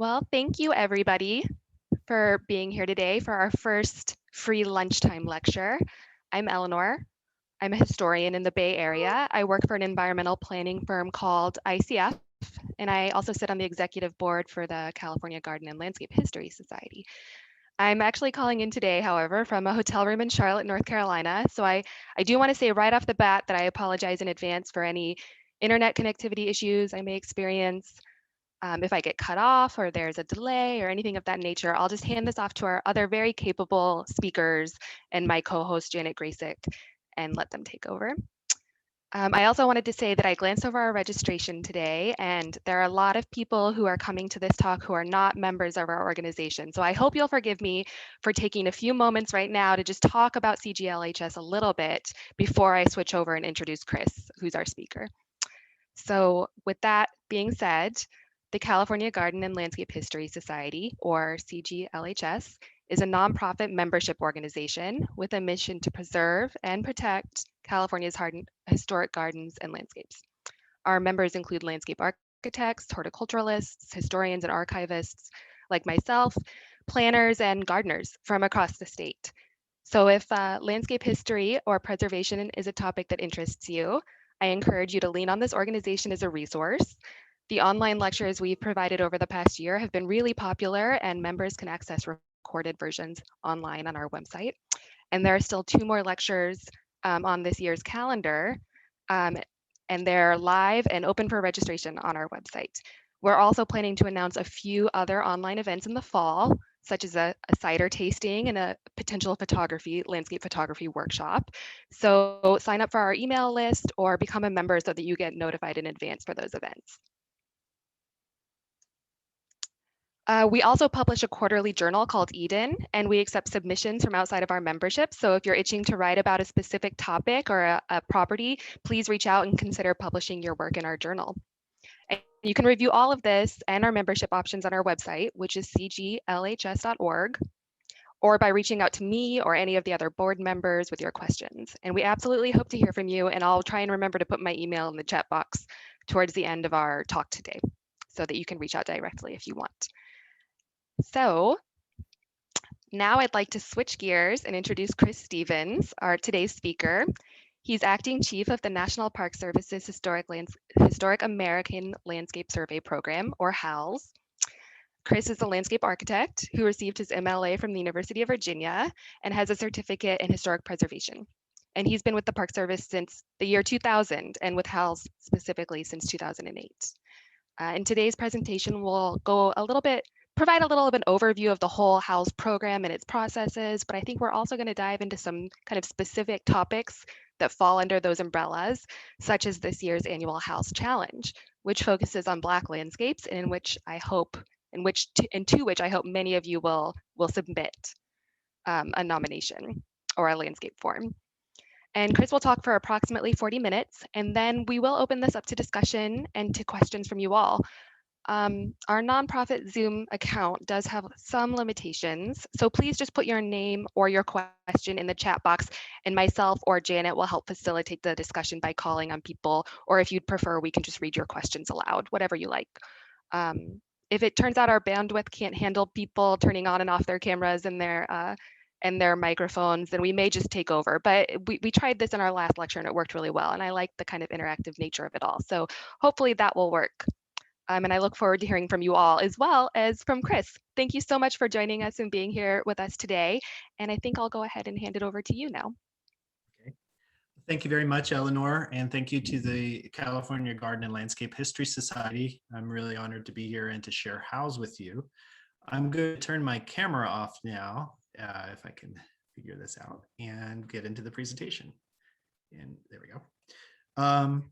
Well, thank you everybody for being here today for our first free lunchtime lecture. I'm Eleanor. I'm a historian in the Bay Area. I work for an environmental planning firm called ICF, and I also sit on the executive board for the California Garden and Landscape History Society. I'm actually calling in today, however, from a hotel room in Charlotte, North Carolina. So I do want to say right off the bat that I apologize in advance for any internet connectivity issues I may experience. If I get cut off or there's a delay or anything of that nature, I'll just hand this off to our other very capable speakers and my co-host Janet Graysick and let them take over. I also wanted to say that I glanced over our registration today, and there are a lot of people who are coming to this talk who are not members of our organization. So I hope you'll forgive me for taking a few moments right now to just talk about CGLHS a little bit before I switch over and introduce Chris, who's our speaker. So with that being said, the California Garden and Landscape History Society, or CGLHS, is a nonprofit membership organization with a mission to preserve and protect California's historic gardens and landscapes. Our members include landscape architects, horticulturalists, historians, and archivists like myself, planners, and gardeners from across the state. So if landscape history or preservation is a topic that interests you, I encourage you to lean on this organization as a resource. The online lectures we've provided over the past year have been really popular, and members can access recorded versions online on our website. And there are still 2 more lectures on this year's calendar, um, and they're live and open for registration on our website. We're also planning to announce a few other online events in the fall, such as a cider tasting and a potential landscape photography workshop. So sign up for our email list or become a member so that you get notified in advance for those events. We also publish a quarterly journal called Eden, and we accept submissions from outside of our membership. So if you're itching to write about a specific topic or a property, please reach out and consider publishing your work in our journal. And you can review all of this and our membership options on our website, which is cglhs.org, or by reaching out to me or any of the other board members with your questions. And we absolutely hope to hear from you, and I'll try and remember to put my email in the chat box towards the end of our talk today so that you can reach out directly if you want. So now I'd like to switch gears and introduce Chris Stevens, our today's speaker. He's acting chief of the National Park Service's Historic American Landscape Survey Program, or HALS. Chris is a landscape architect who received his MLA from the University of Virginia and has a certificate in historic preservation. And he's been with the Park Service since the year 2000 and with HALS specifically since 2008. In today's presentation, we'll provide a little of an overview of the whole HALS program and its processes, but I think we're also going to dive into some kind of specific topics that fall under those umbrellas, such as this year's annual HALS Challenge, which focuses on Black landscapes and to which I hope many of you will submit a nomination or a landscape form. And Chris will talk for approximately 40 minutes, and then we will open this up to discussion and to questions from you all. Our nonprofit Zoom account does have some limitations, so please just put your name or your question in the chat box, and myself or Janet will help facilitate the discussion by calling on people, or if you'd prefer, we can just read your questions aloud, whatever you like. If it turns out our bandwidth can't handle people turning on and off their cameras and their microphones, then we may just take over. But we tried this in our last lecture and it worked really well, and I like the kind of interactive nature of it all. So hopefully that will work. And I look forward to hearing from you all as well as from Chris. Thank you so much for joining us and being here with us today. And I think I'll go ahead and hand it over to you now. Okay. Thank you very much, Eleanor, and thank you to the California Garden and Landscape History Society. I'm really honored to be here and to share HALS with you. I'm going to turn my camera off now, if I can figure this out, and get into the presentation. And there we go.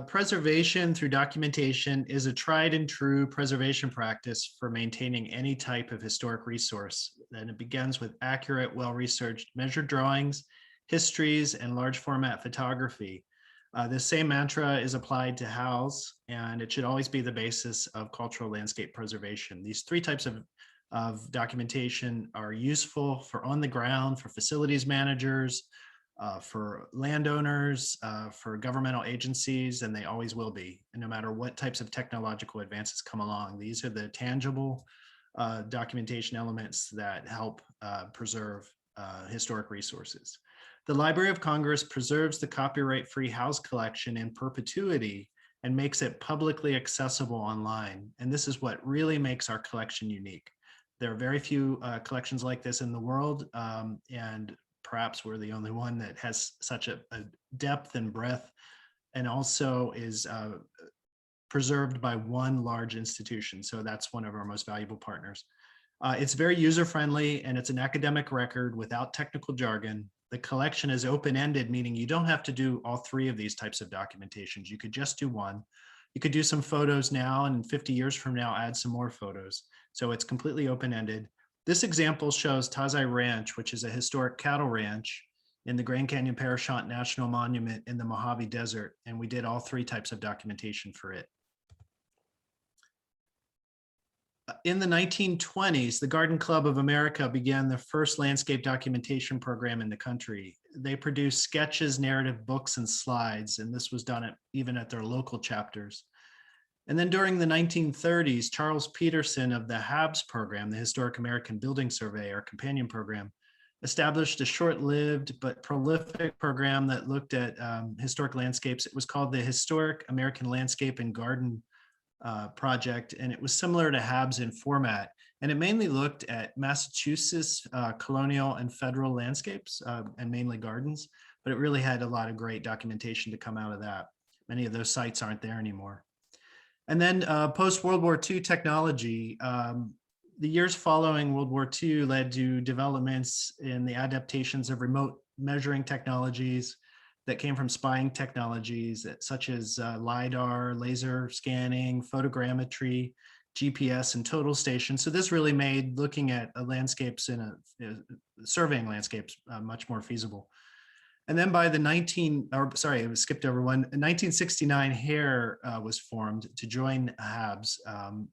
Preservation through documentation is a tried and true preservation practice for maintaining any type of historic resource. And it begins with accurate, well-researched measured drawings, histories, and large format photography. This same mantra is applied to HALS, and it should always be the basis of cultural landscape preservation. These 3 types of documentation are useful for on the ground, for facilities managers, for landowners, for governmental agencies, and they always will be. And no matter what types of technological advances come along, these are the tangible documentation elements that help preserve historic resources. The Library of Congress preserves the copyright-free HALS collection in perpetuity and makes it publicly accessible online. And this is what really makes our collection unique. There are very few collections like this in the world, and perhaps we're the only one that has such a depth and breadth, and also is preserved by one large institution. So that's one of our most valuable partners. It's very user-friendly, and it's an academic record without technical jargon. The collection is open-ended, meaning you don't have to do all three of these types of documentations. You could just do one. You could do some photos now, and 50 years from now, add some more photos. So it's completely open-ended. This example shows Tazai Ranch, which is a historic cattle ranch in the Grand Canyon Parashant National Monument in the Mojave Desert, and we did all three types of documentation for it. In the 1920s, the Garden Club of America began the first landscape documentation program in the country. They produced sketches, narrative books, and slides, and this was done even at their local chapters. And then during the 1930s, Charles Peterson of the HABS program, the Historic American Building Survey, our companion program, established a short-lived but prolific program that looked at historic landscapes. It was called the Historic American Landscape and Garden project, and it was similar to HABS in format. And it mainly looked at Massachusetts colonial and federal landscapes and mainly gardens, but it really had a lot of great documentation to come out of that. Many of those sites aren't there anymore. And then post-World War II technology, the years following World War II led to developments in the adaptations of remote measuring technologies that came from spying technologies such as LiDAR, laser scanning, photogrammetry, GPS, and total station. So this really made looking at landscapes surveying landscapes much more feasible. And then by the 1969, HAER was formed to join HABS,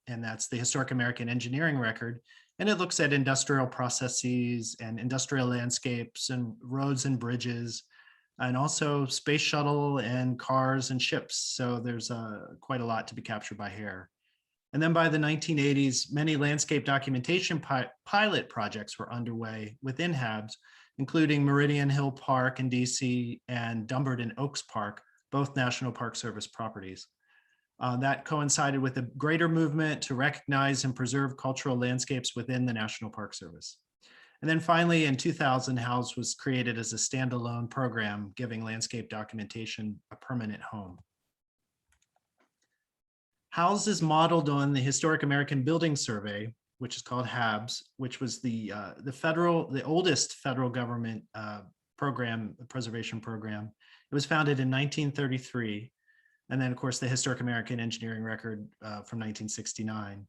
and that's the Historic American Engineering Record. And it looks at industrial processes and industrial landscapes and roads and bridges, and also space shuttle and cars and ships. So there's quite a lot to be captured by HAER. And then by the 1980s, many landscape documentation pilot projects were underway within HABS, including Meridian Hill Park in DC and Dumbarton Oaks Park, both National Park Service properties. That coincided with a greater movement to recognize and preserve cultural landscapes within the National Park Service. And then finally, in 2000, HALS was created as a standalone program, giving landscape documentation a permanent home. HALS is modeled on the Historic American Building Survey, which is called HABS, which was the oldest federal government preservation program. It was founded in 1933. And then, of course, the Historic American Engineering Record from 1969.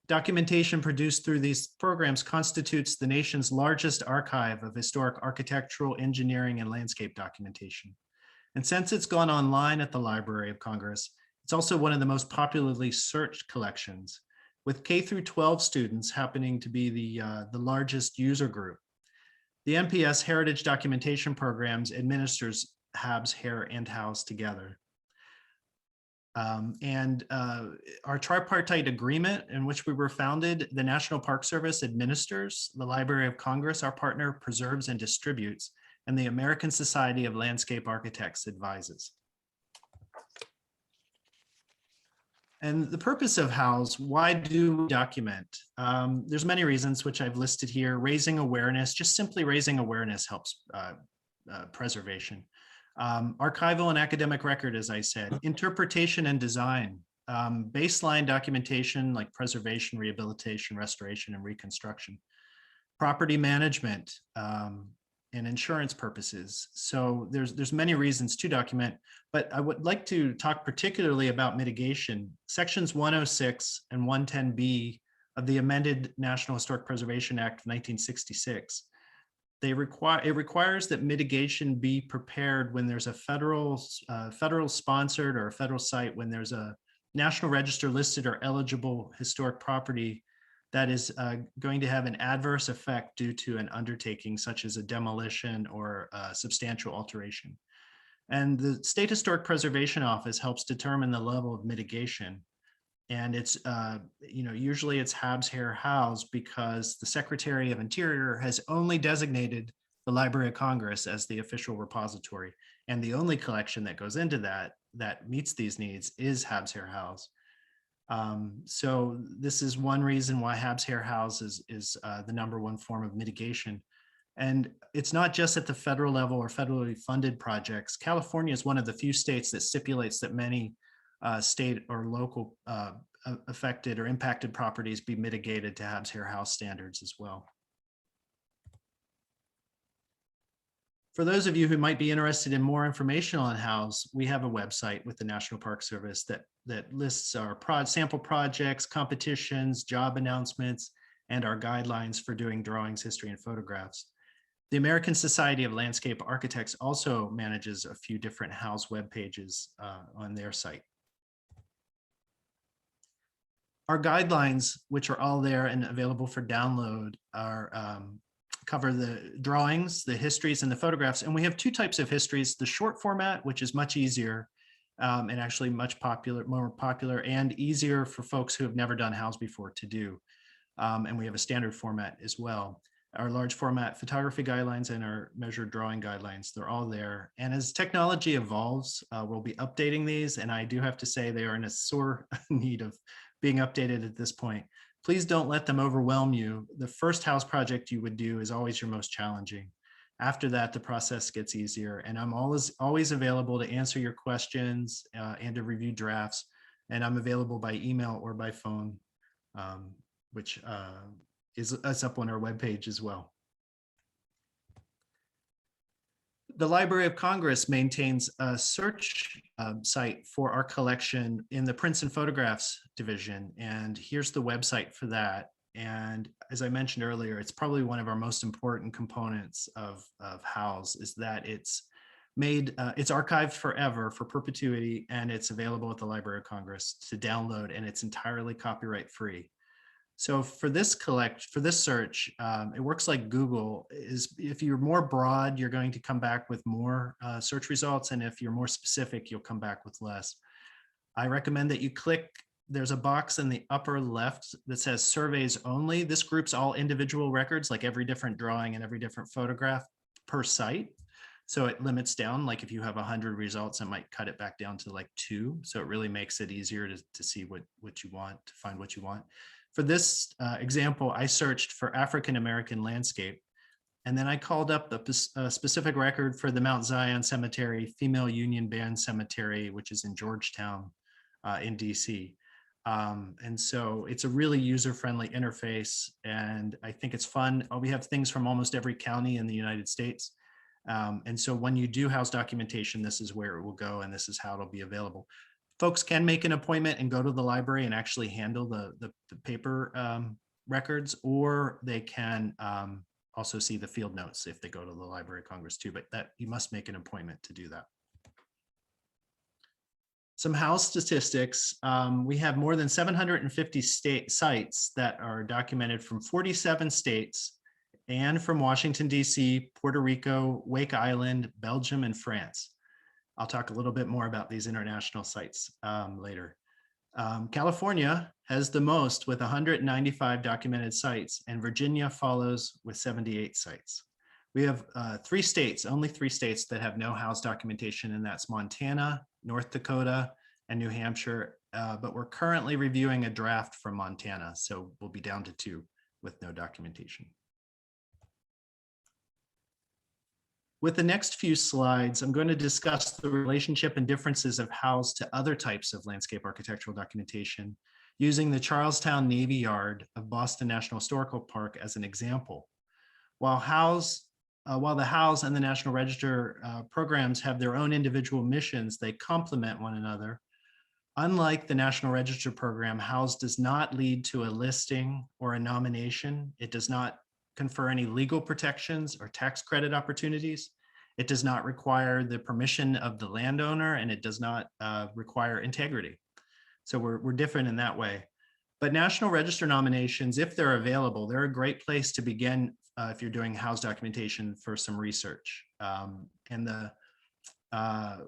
Documentation produced through these programs constitutes the nation's largest archive of historic architectural, engineering, and landscape documentation. And since it's gone online at the Library of Congress, it's also one of the most popularly searched collections, with K through 12 students happening to be the largest user group. The NPS Heritage Documentation Programs administers HABS, HAER, and HALS together. Our tripartite agreement in which we were founded, the National Park Service administers, the Library of Congress, our partner, preserves and distributes, and the American Society of Landscape Architects advises. And the purpose of HALS, why do we document? There's many reasons which I've listed here. Raising awareness, just simply raising awareness helps preservation. Archival and academic record, as I said, interpretation and design, baseline documentation like preservation, rehabilitation, restoration, and reconstruction, property management, and insurance purposes. So there's many reasons to document, but I would like to talk particularly about mitigation. Sections 106 and 110B of the amended National Historic Preservation Act of 1966. It requires that mitigation be prepared when there's a federal sponsored or a federal site, when there's a National Register listed or eligible historic property that is going to have an adverse effect due to an undertaking such as a demolition or a substantial alteration. And the State Historic Preservation Office helps determine the level of mitigation. And it's, usually it's HABS, HAER, HALS, because the Secretary of Interior has only designated the Library of Congress as the official repository. And the only collection that goes into that meets these needs is HABS, HAER, HALS. So this is one reason why HABS, HAER, HALS is the #1 form of mitigation. And it's not just at the federal level or federally funded projects. California is one of the few states that stipulates that many state or local affected or impacted properties be mitigated to HABS, HAER, HALS standards as well. For those of you who might be interested in more information on HALS, we have a website with the National Park Service that lists our sample projects, competitions, job announcements, and our guidelines for doing drawings, history, and photographs. The American Society of Landscape Architects also manages a few different HALS web pages on their site. Our guidelines, which are all there and available for download, are cover the drawings, the histories, and the photographs. And we have two types of histories: the short format, which is much easier and actually more popular and easier for folks who have never done HALS before to do. And we have a standard format as well. Our large format photography guidelines and our measured drawing guidelines, they're all there. And as technology evolves, we'll be updating these. And I do have to say they are in a sore need of being updated at this point. Please don't let them overwhelm you. The first HALS project you would do is always your most challenging. After that, the process gets easier. And I'm always available to answer your questions and to review drafts. And I'm available by email or by phone, which is up on our webpage as well. The Library of Congress maintains a search site for our collection in the Prints and Photographs division. And here's the website for that. And as I mentioned earlier, it's probably one of our most important components of HALS is that it's archived forever for perpetuity, and it's available at the Library of Congress to download, and it's entirely copyright free. So for this search, it works like Google. If you're more broad, you're going to come back with more search results. And if you're more specific, you'll come back with less. I recommend that you click, there's a box in the upper left that says surveys only. This groups all individual records, like every different drawing and every different photograph per site. So it limits down, like if you have 100 results, it might cut it back down to like 2. So it really makes it easier to see what you want, to find what you want. For this example, I searched for African-American landscape, and then I called up a specific record for the Mount Zion Cemetery, Female Union Band Cemetery, which is in Georgetown in DC. And so it's a really user-friendly interface, and I think it's fun. We have things from almost every county in the United States. And so when you do HALS documentation, this is where it will go, and this is how it'll be available. Folks can make an appointment and go to the library and actually handle the paper records, or they can also see the field notes if they go to the Library of Congress too, but that you must make an appointment to do that. Some HALS statistics. We have more than 750 sites that are documented from 47 states and from Washington, D.C., Puerto Rico, Wake Island, Belgium, and France. I'll talk a little bit more about these international sites later. California has the most with 195 documented sites, and Virginia follows with 78 sites. We have only three states that have no HALS documentation, and that's Montana, North Dakota, and New Hampshire. But we're currently reviewing a draft from Montana, so we'll be down to 2 with no documentation. With the next few slides, I'm going to discuss the relationship and differences of HALS to other types of landscape architectural documentation, using the Charlestown Navy Yard of Boston National Historical Park as an example. While the HALS and the National Register programs have their own individual missions, they complement one another. Unlike the National Register program, HALS does not lead to a listing or a nomination. It does not confer any legal protections or tax credit opportunities. It does not require the permission of the landowner, and it does not require integrity. So we're different in that way. But National Register nominations, if they're available, they're a great place to begin if you're doing HALS documentation for some research.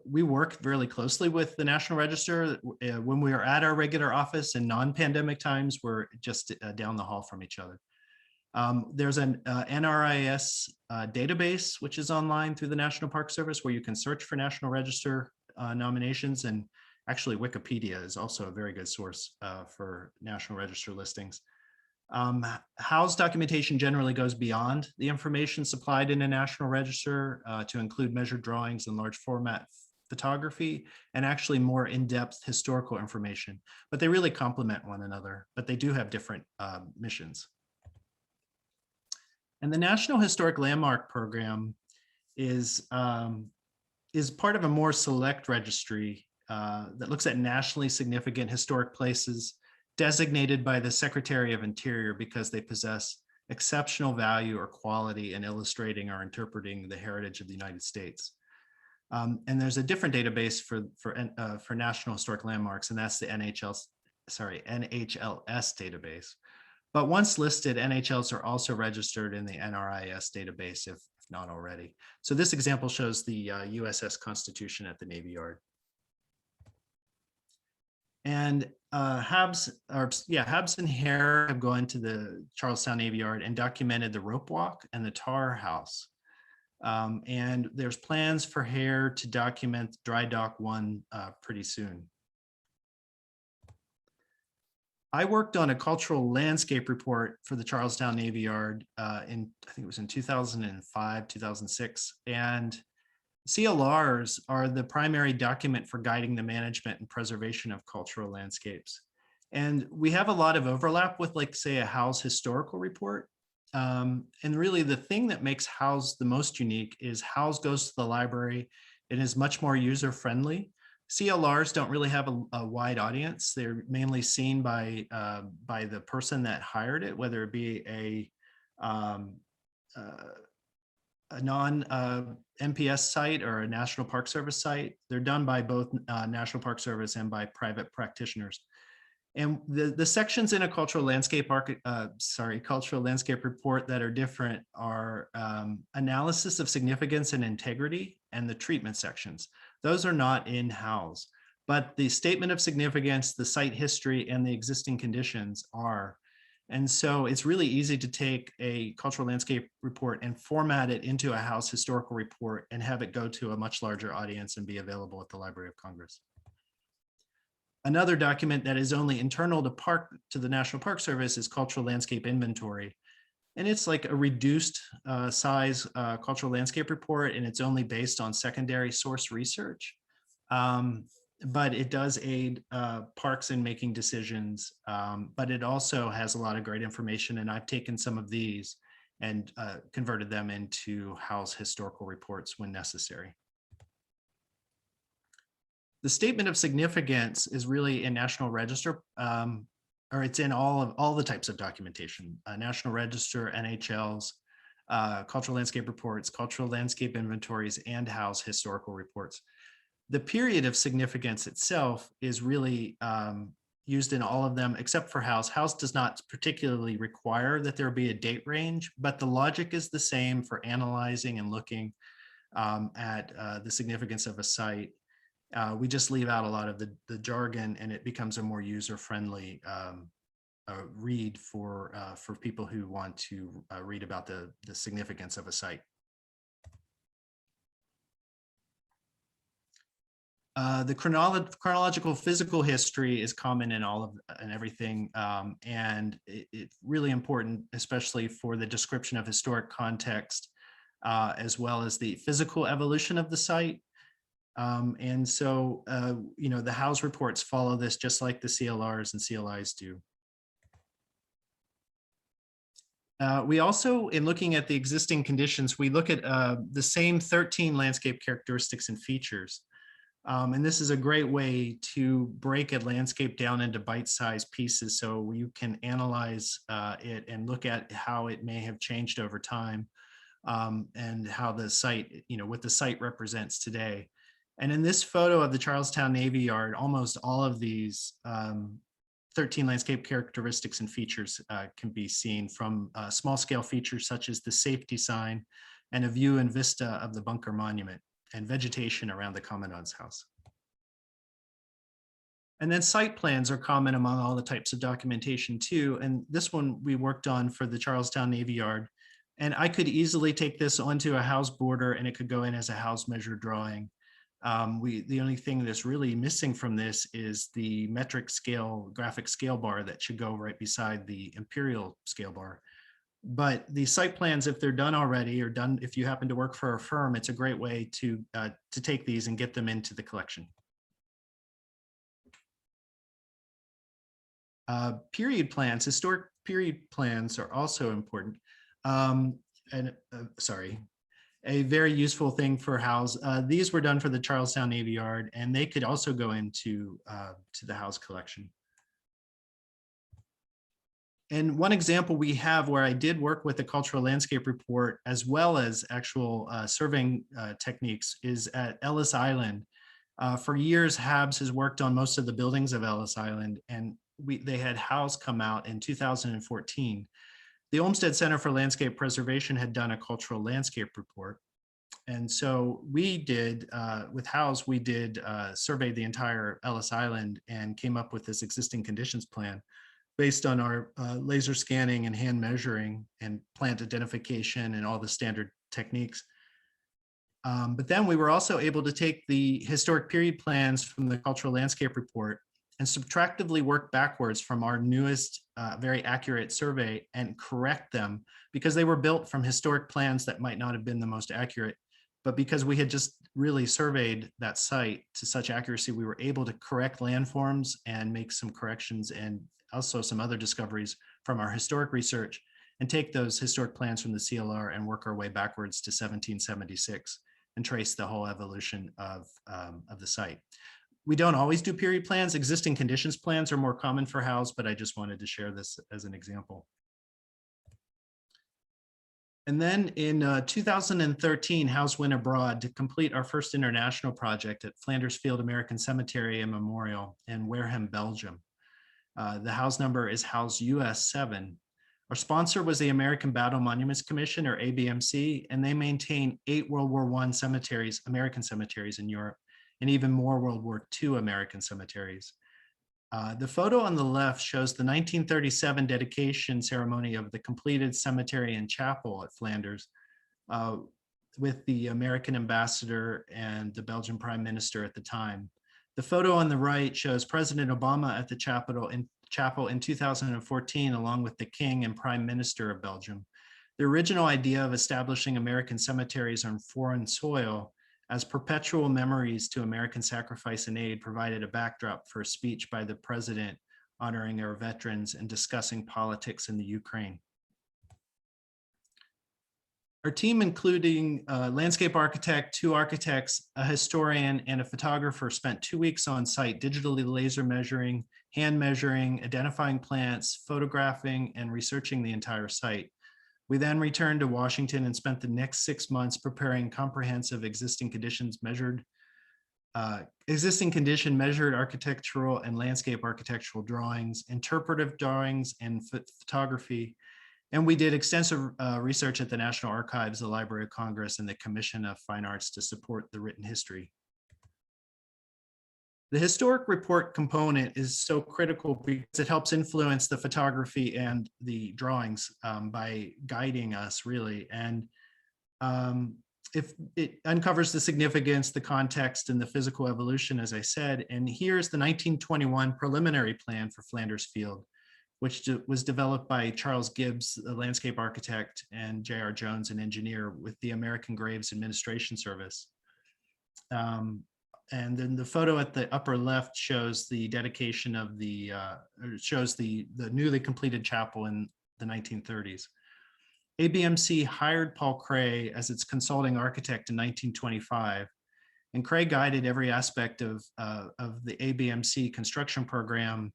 We work really closely with the National Register. When we are at our regular office in non-pandemic times, we're just down the hall from each other. There's an NRIS database, which is online through the National Park Service, where you can search for National Register nominations. And actually, Wikipedia is also a very good source for National Register listings. HALS documentation generally goes beyond the information supplied in a National Register to include measured drawings and large format photography, and actually more in-depth historical information. But they really complement one another, but they do have different missions. And the National Historic Landmark Program is part of a more select registry that looks at nationally significant historic places designated by the Secretary of Interior because they possess exceptional value or quality in illustrating or interpreting the heritage of the United States. And there's a different database for National Historic Landmarks, and that's the NHLS database. But once listed, NHLs are also registered in the NRIS database, if not already. So this example shows the USS Constitution at the Navy Yard. And HABS and HAER have gone to the Charlestown Navy Yard and documented the rope walk and the tar house. And there's plans for HAER to document Dry Dock 1 pretty soon. I worked on a cultural landscape report for the Charlestown Navy Yard I think it was in 2005, 2006. And CLRs are the primary document for guiding the management and preservation of cultural landscapes. And we have a lot of overlap with, like, say, a HALS historical report. And really the thing that makes HALS the most unique is HALS goes to the library. It is much more user-friendly. CLRs don't really have a wide audience. They're mainly seen by the person that hired it, whether it be a non-MPS site or a National Park Service site. They're done by both National Park Service and by private practitioners. And the sections in a cultural landscape report that are different are analysis of significance and integrity and the treatment sections. Those are not in HALS, but the statement of significance, the site history, and the existing conditions are. And so it's really easy to take a cultural landscape report and format it into a HALS historical report and have it go to a much larger audience and be available at the Library of Congress. Another document that is only internal to the National Park Service is Cultural Landscape Inventory. And it's like a reduced size cultural landscape report, and it's only based on secondary source research. But it does aid parks in making decisions, but it also has a lot of great information. And I've taken some of these and converted them into HALS historical reports when necessary. The statement of significance is really in National Register, or it's in all the types of documentation, National Register, NHLs, cultural landscape reports, cultural landscape inventories, and HALS historical reports. The period of significance itself is really used in all of them except for HALS. HALS does not particularly require that there be a date range, but the logic is the same for analyzing and looking at the significance of a site. We just leave out a lot of the jargon, and it becomes a more user-friendly read for people who want to read about the significance of a site. The chronological physical history is common in all of and everything, and it's really important, especially for the description of historic context, as well as the physical evolution of the site. And so, the HALS reports follow this just like the CLRs and CLIs do. We also, in looking at the existing conditions, we look at the same 13 landscape characteristics and features. And this is a great way to break a landscape down into bite-sized pieces so you can analyze it and look at how it may have changed over time, and how the site, what the site represents today. And in this photo of the Charlestown Navy Yard, almost all of these 13 landscape characteristics and features can be seen, from small scale features such as the safety sign and a view and vista of the bunker monument and vegetation around the commandant's house. And then site plans are common among all the types of documentation too. And this one we worked on for the Charlestown Navy Yard. And I could easily take this onto a HALS border and it could go in as a HALS measure drawing. The only thing that's really missing from this is the metric scale, graphic scale bar that should go right beside the imperial scale bar. But the site plans, if they're done already or done, if you happen to work for a firm, it's a great way to take these and get them into the collection. Period plans, historic period plans are also important. A very useful thing for HALS. These were done for the Charlestown Navy Yard, and they could also go into to the HALS collection. And one example we have where I did work with the cultural landscape report as well as actual surveying techniques is at Ellis Island. For years, HABS has worked on most of the buildings of Ellis Island, and they had HALS come out in 2014. The Olmsted Center for Landscape Preservation had done a cultural landscape report. And so we did, with HALS, we did survey the entire Ellis Island and came up with this existing conditions plan based on our laser scanning and hand measuring and plant identification and all the standard techniques. But then we were also able to take the historic period plans from the cultural landscape report and subtractively work backwards from our newest, very accurate survey and correct them, because they were built from historic plans that might not have been the most accurate. But because we had just really surveyed that site to such accuracy, we were able to correct landforms and make some corrections and also some other discoveries from our historic research and take those historic plans from the CLR and work our way backwards to 1776 and trace the whole evolution of the site. We don't always do period plans. Existing conditions plans are more common for HALS, but I just wanted to share this as an example. And then in 2013, HALS went abroad to complete our first international project at Flanders Field American Cemetery and Memorial in Wareham, Belgium. The HALS number is HALS US 7. Our sponsor was the American Battle Monuments Commission, or ABMC, and they maintain 8 World War I cemeteries, American cemeteries in Europe, and even more World War II American cemeteries. The photo on the left shows the 1937 dedication ceremony of the completed cemetery and chapel at Flanders with the American ambassador and the Belgian prime minister at the time. The photo on the right shows President Obama at the chapel in 2014, along with the King and Prime Minister of Belgium. The original idea of establishing American cemeteries on foreign soil as perpetual memories to American sacrifice and aid provided a backdrop for a speech by the president honoring our veterans and discussing politics in the Ukraine. Our team, including a landscape architect, 2 architects, a historian, and a photographer, spent 2 weeks on site digitally laser measuring, hand measuring, identifying plants, photographing, and researching the entire site. We then returned to Washington and spent the next 6 months preparing comprehensive existing condition measured architectural and landscape architectural drawings, interpretive drawings, and photography. And we did extensive research at the National Archives, the Library of Congress, and the Commission of Fine Arts to support the written history. The historic report component is so critical because it helps influence the photography and the drawings by guiding us, really. And if it uncovers the significance, the context, and the physical evolution, as I said. And here's the 1921 preliminary plan for Flanders Field, which was developed by Charles Gibbs, the landscape architect, and J.R. Jones, an engineer with the American Graves Administration Service. And then the photo at the upper left shows the dedication of the newly completed chapel in the 1930s. ABMC hired Paul Cray as its consulting architect in 1925, and Cray guided every aspect of the ABMC construction program,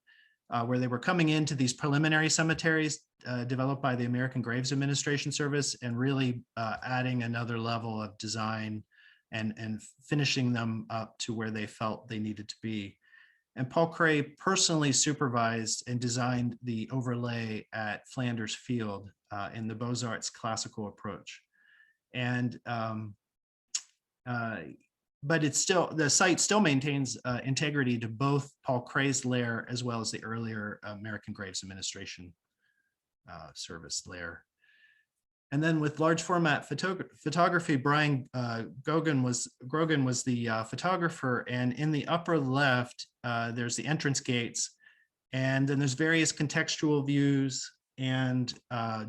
where they were coming into these preliminary cemeteries developed by the American Graves Administration Service and really adding another level of design and finishing them up to where they felt they needed to be. And Paul Cray personally supervised and designed the overlay at Flanders Field in the Beaux-Arts classical approach. And but it's still, the site still maintains integrity to both Paul Cray's lair as well as the earlier American Graves Administration Service lair. And then with large format photography, Brian Grogan was the photographer. And in the upper left, there's the entrance gates. And then there's various contextual views and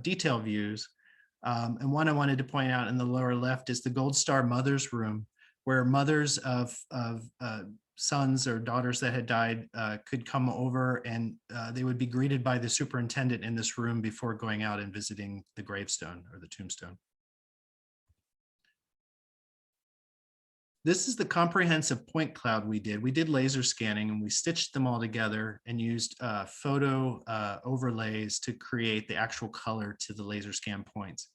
detail views. And one I wanted to point out in the lower left is the Gold Star Mother's Room, where mothers of sons or daughters that had died could come over, and they would be greeted by the superintendent in this room before going out and visiting the gravestone or the tombstone. This is the comprehensive point cloud we did. We did laser scanning and we stitched them all together and used photo overlays to create the actual color to the laser scan points.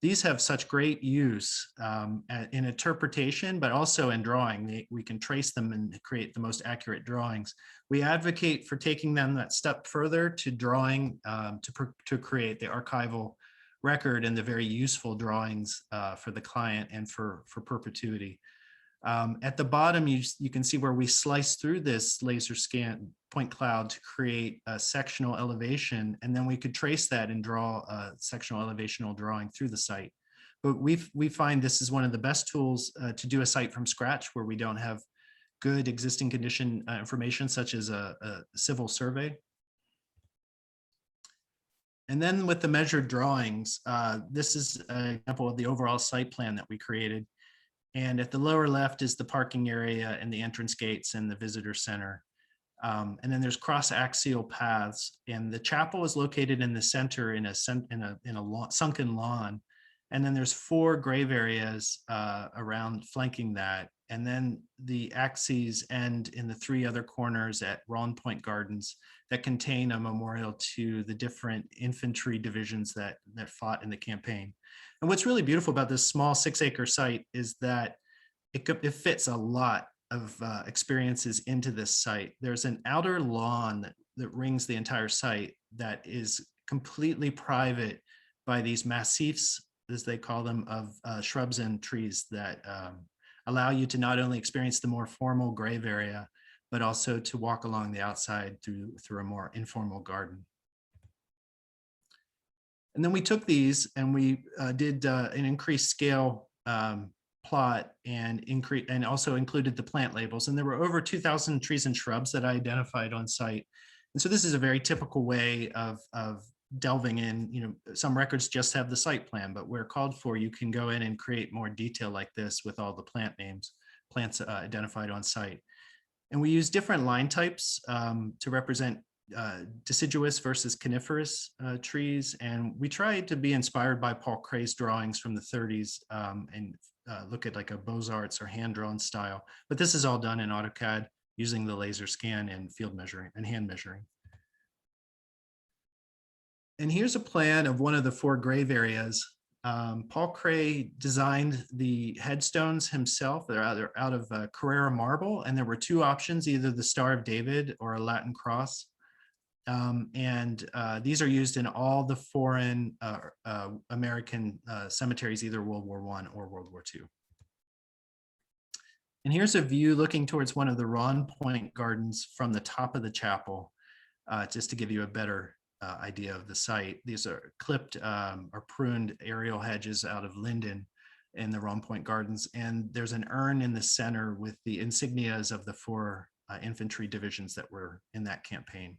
These have such great use in interpretation, but also in drawing. We can trace them and create the most accurate drawings. We advocate for taking them that step further to drawing to create the archival record and the very useful drawings for the client and for perpetuity. At the bottom, you can see where we slice through this laser scan point cloud to create a sectional elevation, and then we could trace that and draw a sectional elevational drawing through the site. But we find this is one of the best tools to do a site from scratch where we don't have good existing condition information, such as a civil survey. And then with the measured drawings, this is an example of the overall site plan that we created. And at the lower left is the parking area and the entrance gates and the visitor center. And then there's cross-axial paths, and the chapel is located in the center in a sunken lawn. And then there's 4 grave areas around flanking that. And then the axes end in the 3 other corners at Round Point Gardens that contain a memorial to the different infantry divisions that fought in the campaign. And what's really beautiful about this small 6-acre site is that it fits a lot of experiences into this site. There's an outer lawn that rings the entire site that is completely private by these massifs, as they call them, of shrubs and trees that allow you to not only experience the more formal grave area, but also to walk along the outside through a more informal garden. And then we took these and we did an increased scale plot and also included the plant labels. And there were over 2,000 trees and shrubs that I identified on site. And so this is a very typical way of delving in. You know, some records just have the site plan, but where called for, you can go in and create more detail like this with all the plant names, plants identified on site. And we use different line types to represent deciduous versus coniferous trees. And we tried to be inspired by Paul Cray's drawings from the 30s and look at like a Beaux-Arts or hand-drawn style. But this is all done in AutoCAD using the laser scan and field measuring and hand measuring. And here's a plan of one of the 4 grave areas. Paul Cray designed the headstones himself. They're out of Carrara marble, and there were 2 options, either the Star of David or a Latin cross. These are used in all the foreign American cemeteries, either World War I or World War II. And here's a view looking towards one of the Round Point Gardens from the top of the chapel, just to give you a better idea of the site. These are clipped or pruned aerial hedges out of linden in the Round Point Gardens. And there's an urn in the center with the insignias of the 4 infantry divisions that were in that campaign.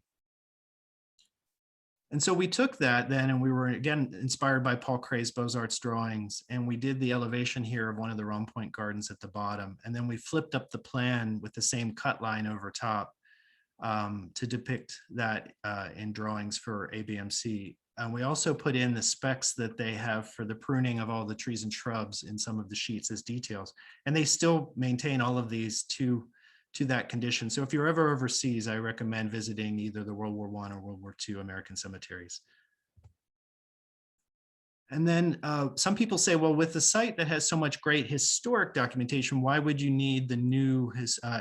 And so we took that then, and we were again inspired by Paul Cray's Beaux-Arts drawings, and we did the elevation here of one of the Round Point Gardens at the bottom. And then we flipped up the plan with the same cut line over top to depict that in drawings for ABMC. And we also put in the specs that they have for the pruning of all the trees and shrubs in some of the sheets as details. And they still maintain all of these to that condition. So if you're ever overseas, I recommend visiting either the World War I or World War II American cemeteries. And then some people say, well, with the site that has so much great historic documentation, why would you need the new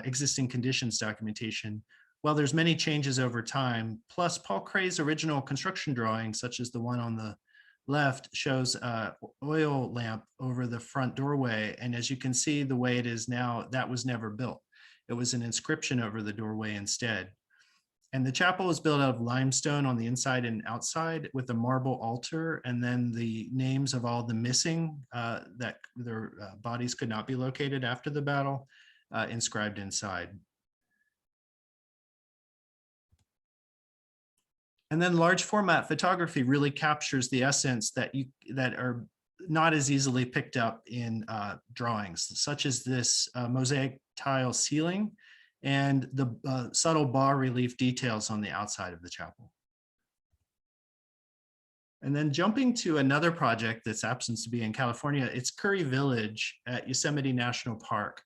existing conditions documentation? While there's many changes over time, plus Paul Cray's original construction drawing, such as the one on the left, shows an oil lamp over the front doorway. And as you can see, the way it is now, that was never built. It was an inscription over the doorway instead. And the chapel is built out of limestone on the inside and outside with a marble altar, and then the names of all the missing that their bodies could not be located after the battle inscribed inside. And then large format photography really captures the essence that are not as easily picked up in drawings, such as this mosaic tile ceiling and the subtle bas relief details on the outside of the chapel. And then jumping to another project that's happens to be in California, it's Curry Village at Yosemite National Park.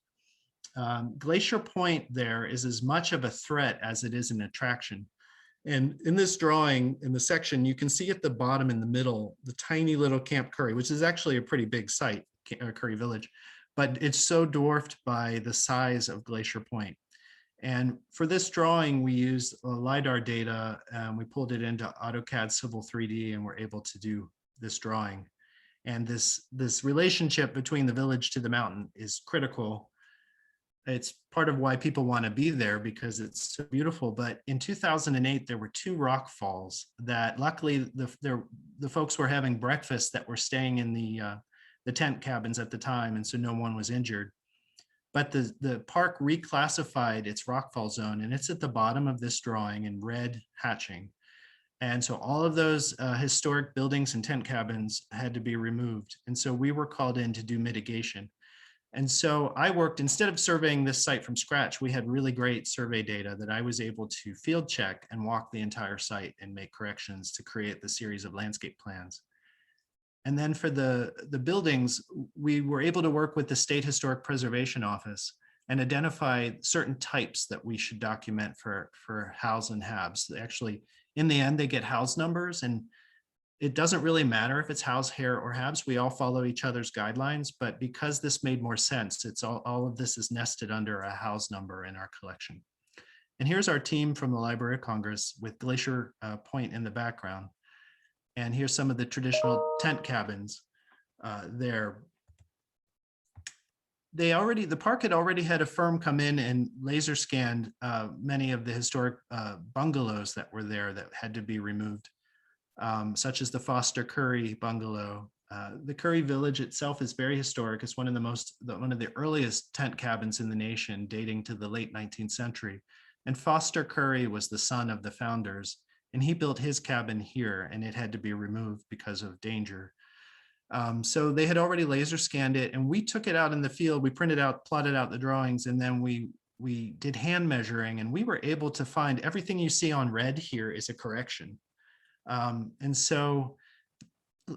Glacier Point there is as much of a threat as it is an attraction. And in this drawing, in the section, you can see at the bottom in the middle, the tiny little Camp Curry, which is actually a pretty big site, Curry Village, but it's so dwarfed by the size of Glacier Point. And for this drawing, we used LiDAR data, and we pulled it into AutoCAD Civil 3D, and we're able to do this drawing. And this relationship between the village to the mountain is critical. It's part of why people want to be there, because it's so beautiful. But in 2008, there were 2 rock falls that luckily the folks were having breakfast that were staying in the tent cabins at the time, and so no one was injured. But the park reclassified its rockfall zone, and it's at the bottom of this drawing in red hatching. And so all of those historic buildings and tent cabins had to be removed. And so we were called in to do mitigation. And so I worked, instead of surveying this site from scratch, we had really great survey data that I was able to field check and walk the entire site and make corrections to create the series of landscape plans. And then for the buildings, we were able to work with the State Historic Preservation Office and identify certain types that we should document for HALS and HABS. Actually, in the end, they get HALS numbers, and it doesn't really matter if it's HALS, HAER, or HABS. We all follow each other's guidelines, but because this made more sense, it's all of this is nested under a HALS number in our collection. And here's our team from the Library of Congress with Glacier Point in the background. And here's some of the traditional tent cabins there. The park had already had a firm come in and laser scanned many of the historic bungalows that were there that had to be removed, such as the Foster Curry bungalow. The Curry Village itself is very historic. It's one of the earliest tent cabins in the nation, dating to the late 19th century. And Foster Curry was the son of the founders, and he built his cabin here, and it had to be removed because of danger. So they had already laser scanned it, and we took it out in the field. We printed out, plotted out the drawings, and then we did hand measuring, and we were able to find everything you see on red here is a correction. And so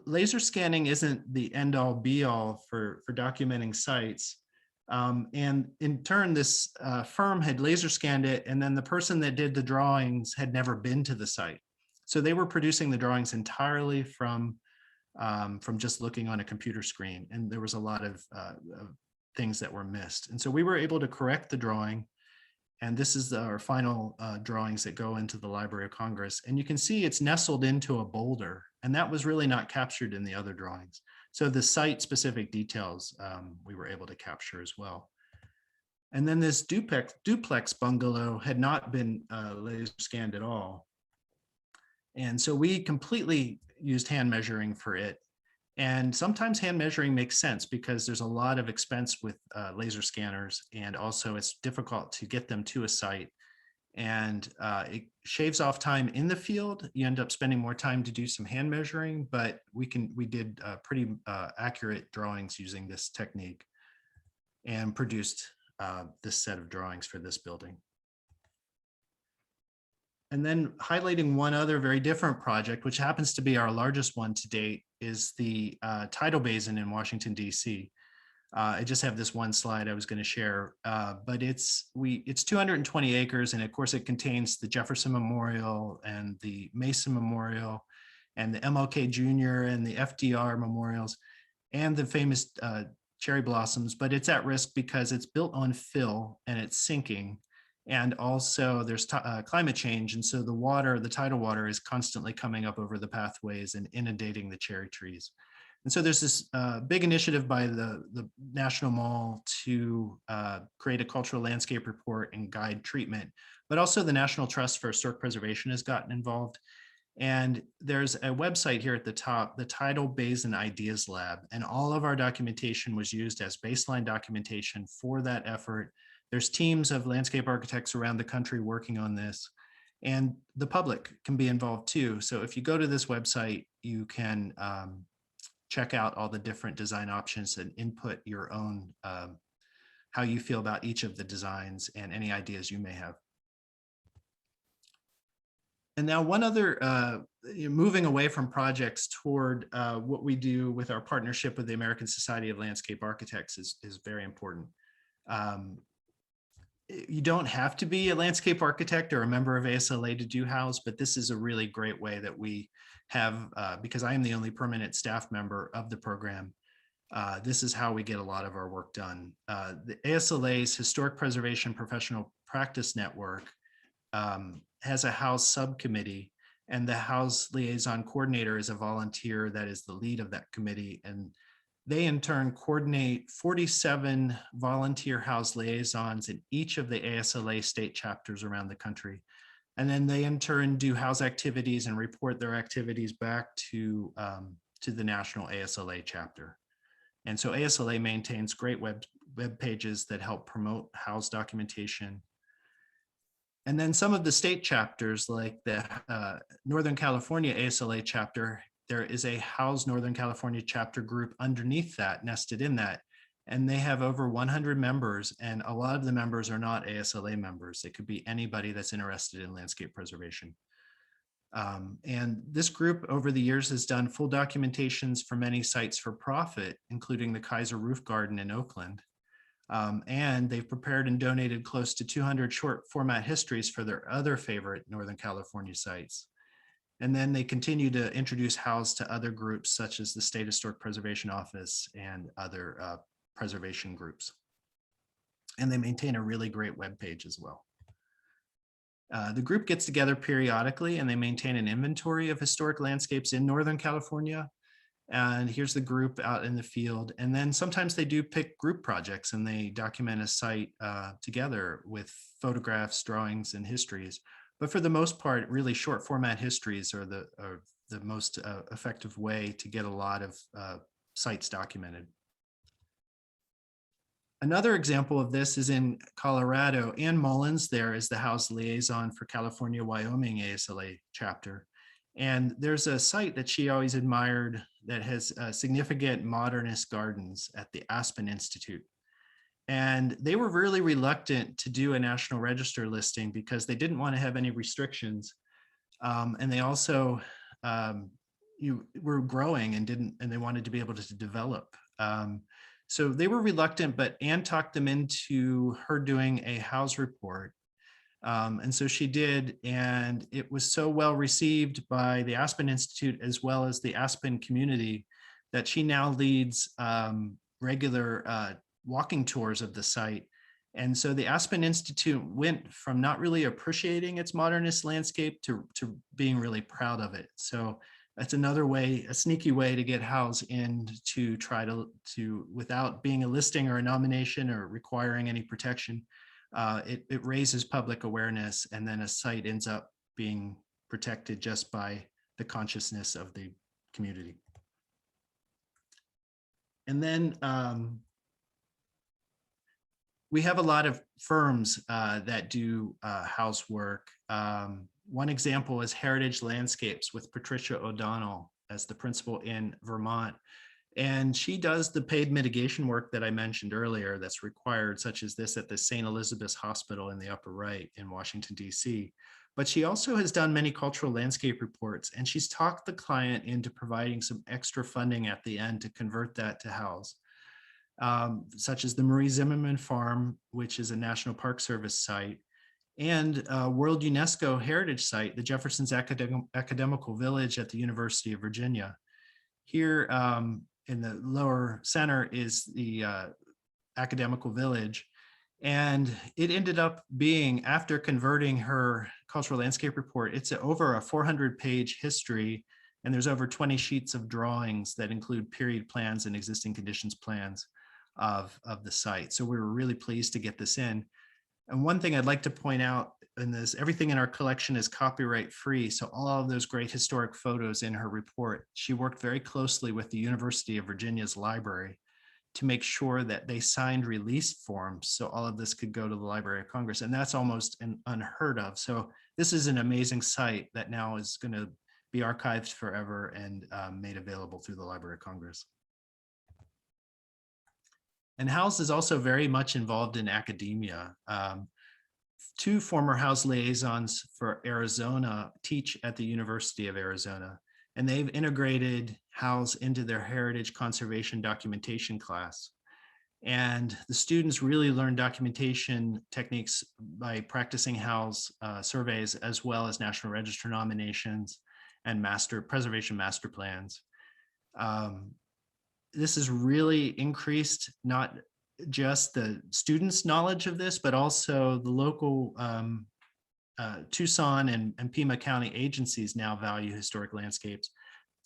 laser scanning isn't the end all be all for documenting sites. And in turn, this firm had laser scanned it, and then the person that did the drawings had never been to the site. So they were producing the drawings entirely from just looking on a computer screen, and there was a lot of things that were missed. And so we were able to correct the drawing, and this is our final drawings that go into the Library of Congress. And you can see it's nestled into a boulder, and that was really not captured in the other drawings. So the site-specific details we were able to capture as well. And then this duplex bungalow had not been laser scanned at all. And so we completely used hand measuring for it. And sometimes hand measuring makes sense because there's a lot of expense with laser scanners, and also it's difficult to get them to a site. And it shaves off time in the field. You end up spending more time to do some hand measuring, but we did pretty accurate drawings using this technique and produced this set of drawings for this building. And then highlighting one other very different project, which happens to be our largest one to date, is the tidal basin in Washington, D.C. I just have this one slide I was going to share, but it's 220 acres, and of course it contains the Jefferson Memorial and the Mason Memorial and the MLK Jr. and the FDR memorials and the famous cherry blossoms, but it's at risk because it's built on fill and it's sinking. And also there's climate change. And so the tidal water is constantly coming up over the pathways and inundating the cherry trees. And so there's this big initiative by the National Mall to create a cultural landscape report and guide treatment, but also the National Trust for Historic Preservation has gotten involved. And there's a website here at the top, the Tidal Basin Ideas Lab, and all of our documentation was used as baseline documentation for that effort. There's teams of landscape architects around the country working on this, and the public can be involved too. So if you go to this website, you can check out all the different design options and input your own, how you feel about each of the designs and any ideas you may have. And now one other, moving away from projects toward what we do with our partnership with the American Society of Landscape Architects is very important. You don't have to be a landscape architect or a member of ASLA to do HALS, but this is a really great way that we have, because I am the only permanent staff member of the program, this is how we get a lot of our work done. The ASLA's Historic Preservation Professional Practice Network has a HALS subcommittee, and the HALS liaison coordinator is a volunteer that is the lead of that committee. And they in turn coordinate 47 volunteer HALS liaisons in each of the ASLA state chapters around the country. And then they in turn do HALS activities and report their activities back to the national ASLA chapter. And so ASLA maintains great web pages that help promote HALS documentation. And then some of the state chapters, like the Northern California ASLA chapter, there is a HALS Northern California chapter group underneath that, nested in that. And they have over 100 members, and a lot of the members are not ASLA members. It could be anybody that's interested in landscape preservation. And this group over the years has done full documentations for many sites for profit, including the Kaiser Roof Garden in Oakland. And they've prepared and donated close to 200 short format histories for their other favorite Northern California sites. And then they continue to introduce HALS to other groups such as the State Historic Preservation Office and other preservation groups. And they maintain a really great webpage as well. The group gets together periodically and they maintain an inventory of historic landscapes in Northern California. And here's the group out in the field. And then sometimes they do pick group projects and they document a site together with photographs, drawings, and histories. But for the most part, really short format histories are the most effective way to get a lot of sites documented. Another example of this is in Colorado. Ann Mullins there is the HALS liaison for California, Wyoming ASLA chapter. And there's a site that she always admired that has significant modernist gardens at the Aspen Institute. And they were really reluctant to do a National Register listing because they didn't want to have any restrictions. And they also were growing and they wanted to be able to develop. So they were reluctant, but Anne talked them into her doing a HALS report. And so she did, and it was so well received by the Aspen Institute as well as the Aspen community that she now leads regular walking tours of the site. And so the Aspen Institute went from not really appreciating its modernist landscape to being really proud of it. So that's another way, a sneaky way to get HALS in to try to without being a listing or a nomination or requiring any protection. It raises public awareness, and then a site ends up being protected just by the consciousness of the community. And then we have a lot of firms that do HALS work. One example is Heritage Landscapes with Patricia O'Donnell as the principal in Vermont. And she does the paid mitigation work that I mentioned earlier that's required, such as this at the St. Elizabeth's Hospital in the upper right in Washington, D.C. But she also has done many cultural landscape reports, and she's talked the client into providing some extra funding at the end to convert that to HALS, such as the Marie Zimmerman Farm, which is a National Park Service site, and World UNESCO Heritage Site, the Jefferson's Academical Village at the University of Virginia. Here, in the lower center is the academical village. And it ended up being, after converting her cultural landscape report, it's over a 400-page history, and there's over 20 sheets of drawings that include period plans and existing conditions plans of the site. So we were really pleased to get this in. And one thing I'd like to point out in this, everything in our collection is copyright free. So all of those great historic photos in her report, she worked very closely with the University of Virginia's library to make sure that they signed release forms so all of this could go to the Library of Congress. And that's almost unheard of. So this is an amazing site that now is going to be archived forever and made available through the Library of Congress. And HALS is also very much involved in academia. Two former HALS liaisons for Arizona teach at the University of Arizona, and they've integrated HALS into their heritage conservation documentation class. And the students really learn documentation techniques by practicing HALS surveys, as well as National Register nominations and preservation master plans. This has really increased not just the students' knowledge of this, but also the local Tucson and Pima County agencies now value historic landscapes.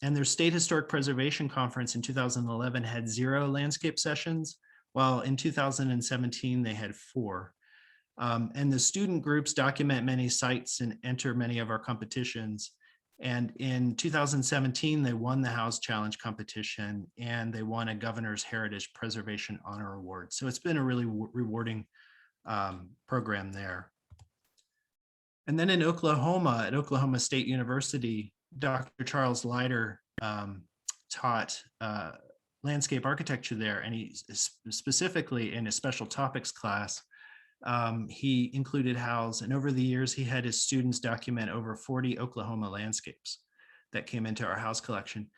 And their State Historic Preservation Conference in 2011 had 0 landscape sessions, while in 2017 they had 4. And the student groups document many sites and enter many of our competitions. And in 2017, they won the HALS Challenge competition, and they won a Governor's Heritage Preservation Honor Award. So it's been a really rewarding program there. And then in Oklahoma, at Oklahoma State University, Dr. Charles Leiter taught landscape architecture there, and he specifically in a special topics class, he included HALS, and over the years he had his students document over 40 Oklahoma landscapes that came into our HALS collection.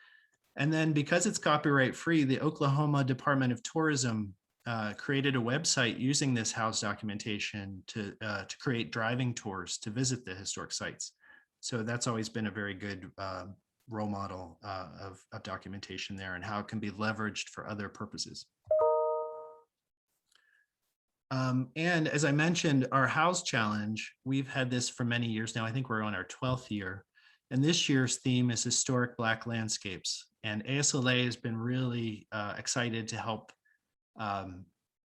And then because it's copyright free, the Oklahoma Department of Tourism created a website using this HALS documentation to create driving tours to visit the historic sites. So that's always been a very good role model of documentation there and how it can be leveraged for other purposes. And as I mentioned, our HALS challenge, we've had this for many years now. I think we're on our 12th year. And this year's theme is historic Black landscapes. And ASLA has been really excited to help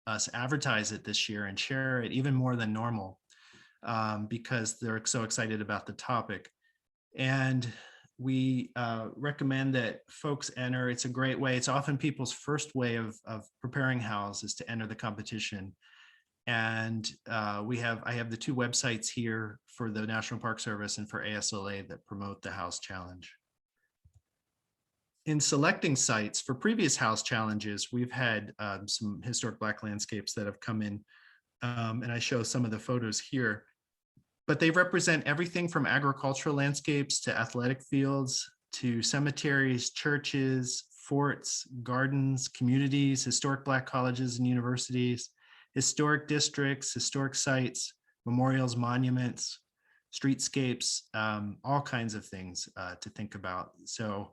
us advertise it this year and share it even more than normal because they're so excited about the topic. And we recommend that folks enter. It's a great way. It's often people's first way of preparing HALS is to enter the competition. And I have the 2 websites here for the National Park Service and for ASLA that promote the HALS Challenge. In selecting sites for previous HALS challenges, we've had some historic Black landscapes that have come in, and I show some of the photos here. But they represent everything from agricultural landscapes to athletic fields to cemeteries, churches, forts, gardens, communities, historic Black colleges and universities, historic districts, historic sites, memorials, monuments, streetscapes, all kinds of things to think about. So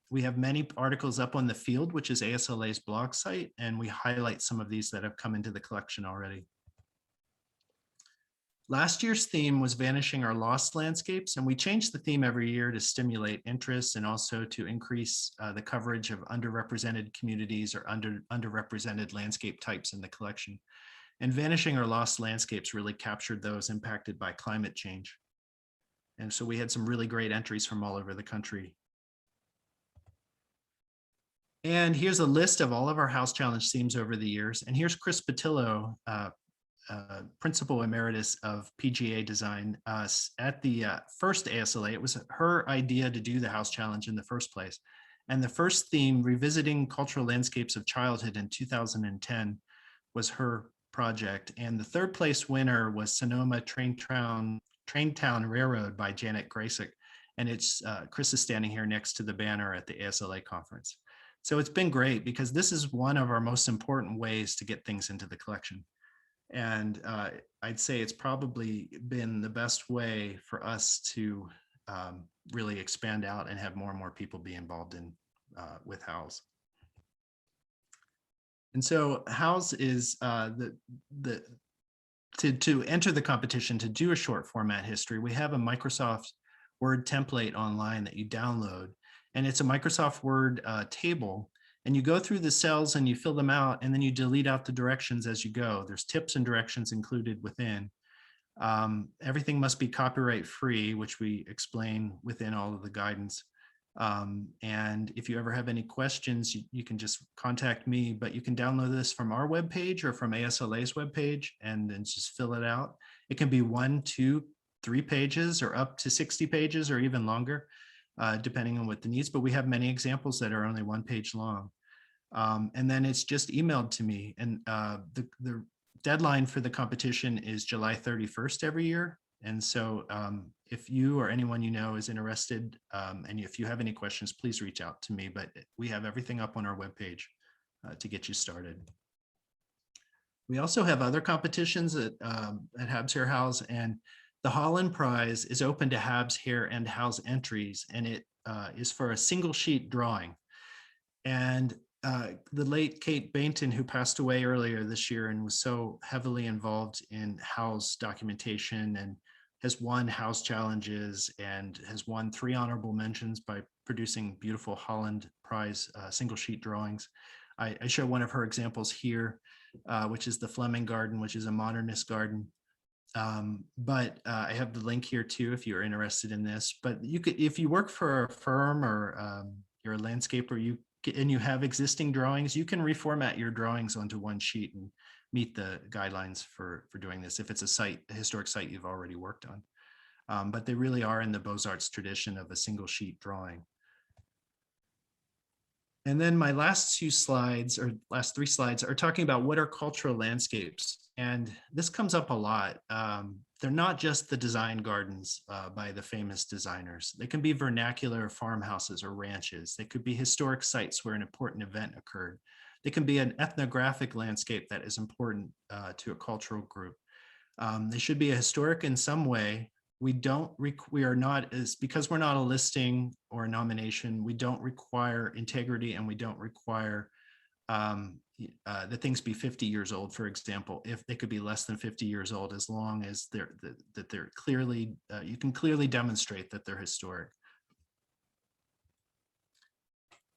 we have many articles up on the field, which is ASLA's blog site, and we highlight some of these that have come into the collection already. Last year's theme was vanishing our lost landscapes, and we change the theme every year to stimulate interest and also to increase the coverage of underrepresented communities or underrepresented landscape types in the collection. And vanishing our lost landscapes really captured those impacted by climate change. And so we had some really great entries from all over the country. And here's a list of all of our HALS Challenge themes over the years. And here's Chris Patillo, Principal Emeritus of PGA Design at the first ASLA. It was her idea to do the HALS Challenge in the first place. And the first theme, Revisiting Cultural Landscapes of Childhood in 2010, was her project. And the 3rd place winner was Sonoma Traintown Railroad by Janet Graysick. And it's Chris is standing here next to the banner at the ASLA conference. So it's been great because this is one of our most important ways to get things into the collection. And I'd say it's probably been the best way for us to really expand out and have more and more people be involved in with HALS. And so HALS is to enter the competition to do a short format history, we have a Microsoft Word template online that you download. And it's a Microsoft Word table. And you go through the cells and you fill them out, and then you delete out the directions as you go. There's tips and directions included within. Everything must be copyright free, which we explain within all of the guidance. And if you ever have any questions, you can just contact me, but you can download this from our webpage or from ASLA's webpage and then just fill it out. It can be 1, 2, 3 pages or up to 60 pages or even longer, depending on what the needs, but we have many examples that are only 1 page long. And then it's just emailed to me. And the deadline for the competition is July 31st every year. And so if you or anyone you know is interested, and if you have any questions, please reach out to me. But we have everything up on our webpage to get you started. We also have other competitions at HABS, HAER, HALS, and the Holland Prize is open to HABS, HAER, and HALS entries, and it is for a single sheet drawing. And the late Kate Bainton, who passed away earlier this year and was so heavily involved in HALS documentation and has won HALS challenges and has won 3 honorable mentions by producing beautiful Holland Prize single sheet drawings. I show one of her examples here, which is the Fleming Garden, which is a modernist garden. But I have the link here too, if you're interested in this. But you could, if you work for a firm or you're a landscaper, and you have existing drawings, you can reformat your drawings onto one sheet and meet the guidelines for doing this if it's a historic site you've already worked on. But they really are in the Beaux-Arts tradition of a single sheet drawing. And then my last 2 slides, or last 3 slides, are talking about what are cultural landscapes. And this comes up a lot. They're not just the design gardens by the famous designers. They can be vernacular farmhouses or ranches. They could be historic sites where an important event occurred. They can be an ethnographic landscape that is important to a cultural group. They should be a historic in some way. We are not, because we're not a listing or a nomination, we don't require integrity, and we don't require that things be 50 years old, for example. If they could be less than 50 years old, as long as they're clearly, you can clearly demonstrate that they're historic.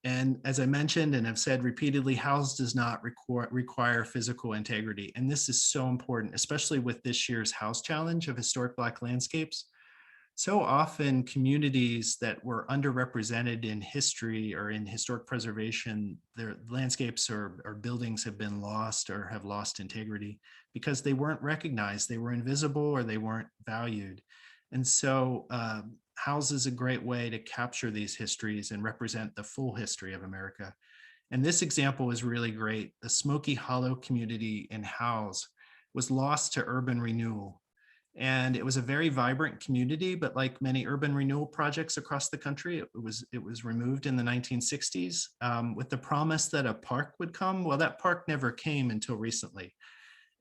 And as I mentioned and have said repeatedly, HALS does not require physical integrity. And this is so important, especially with this year's HALS challenge of historic Black landscapes. So often communities that were underrepresented in history or in historic preservation, their landscapes or buildings have been lost or have lost integrity because they weren't recognized, they were invisible, or they weren't valued. And so HALS is a great way to capture these histories and represent the full history of America. And this example is really great. The Smoky Hollow community in HALS was lost to urban renewal. And it was a very vibrant community, but like many urban renewal projects across the country, it was removed in the 1960s with the promise that a park would come. Well, that park never came until recently.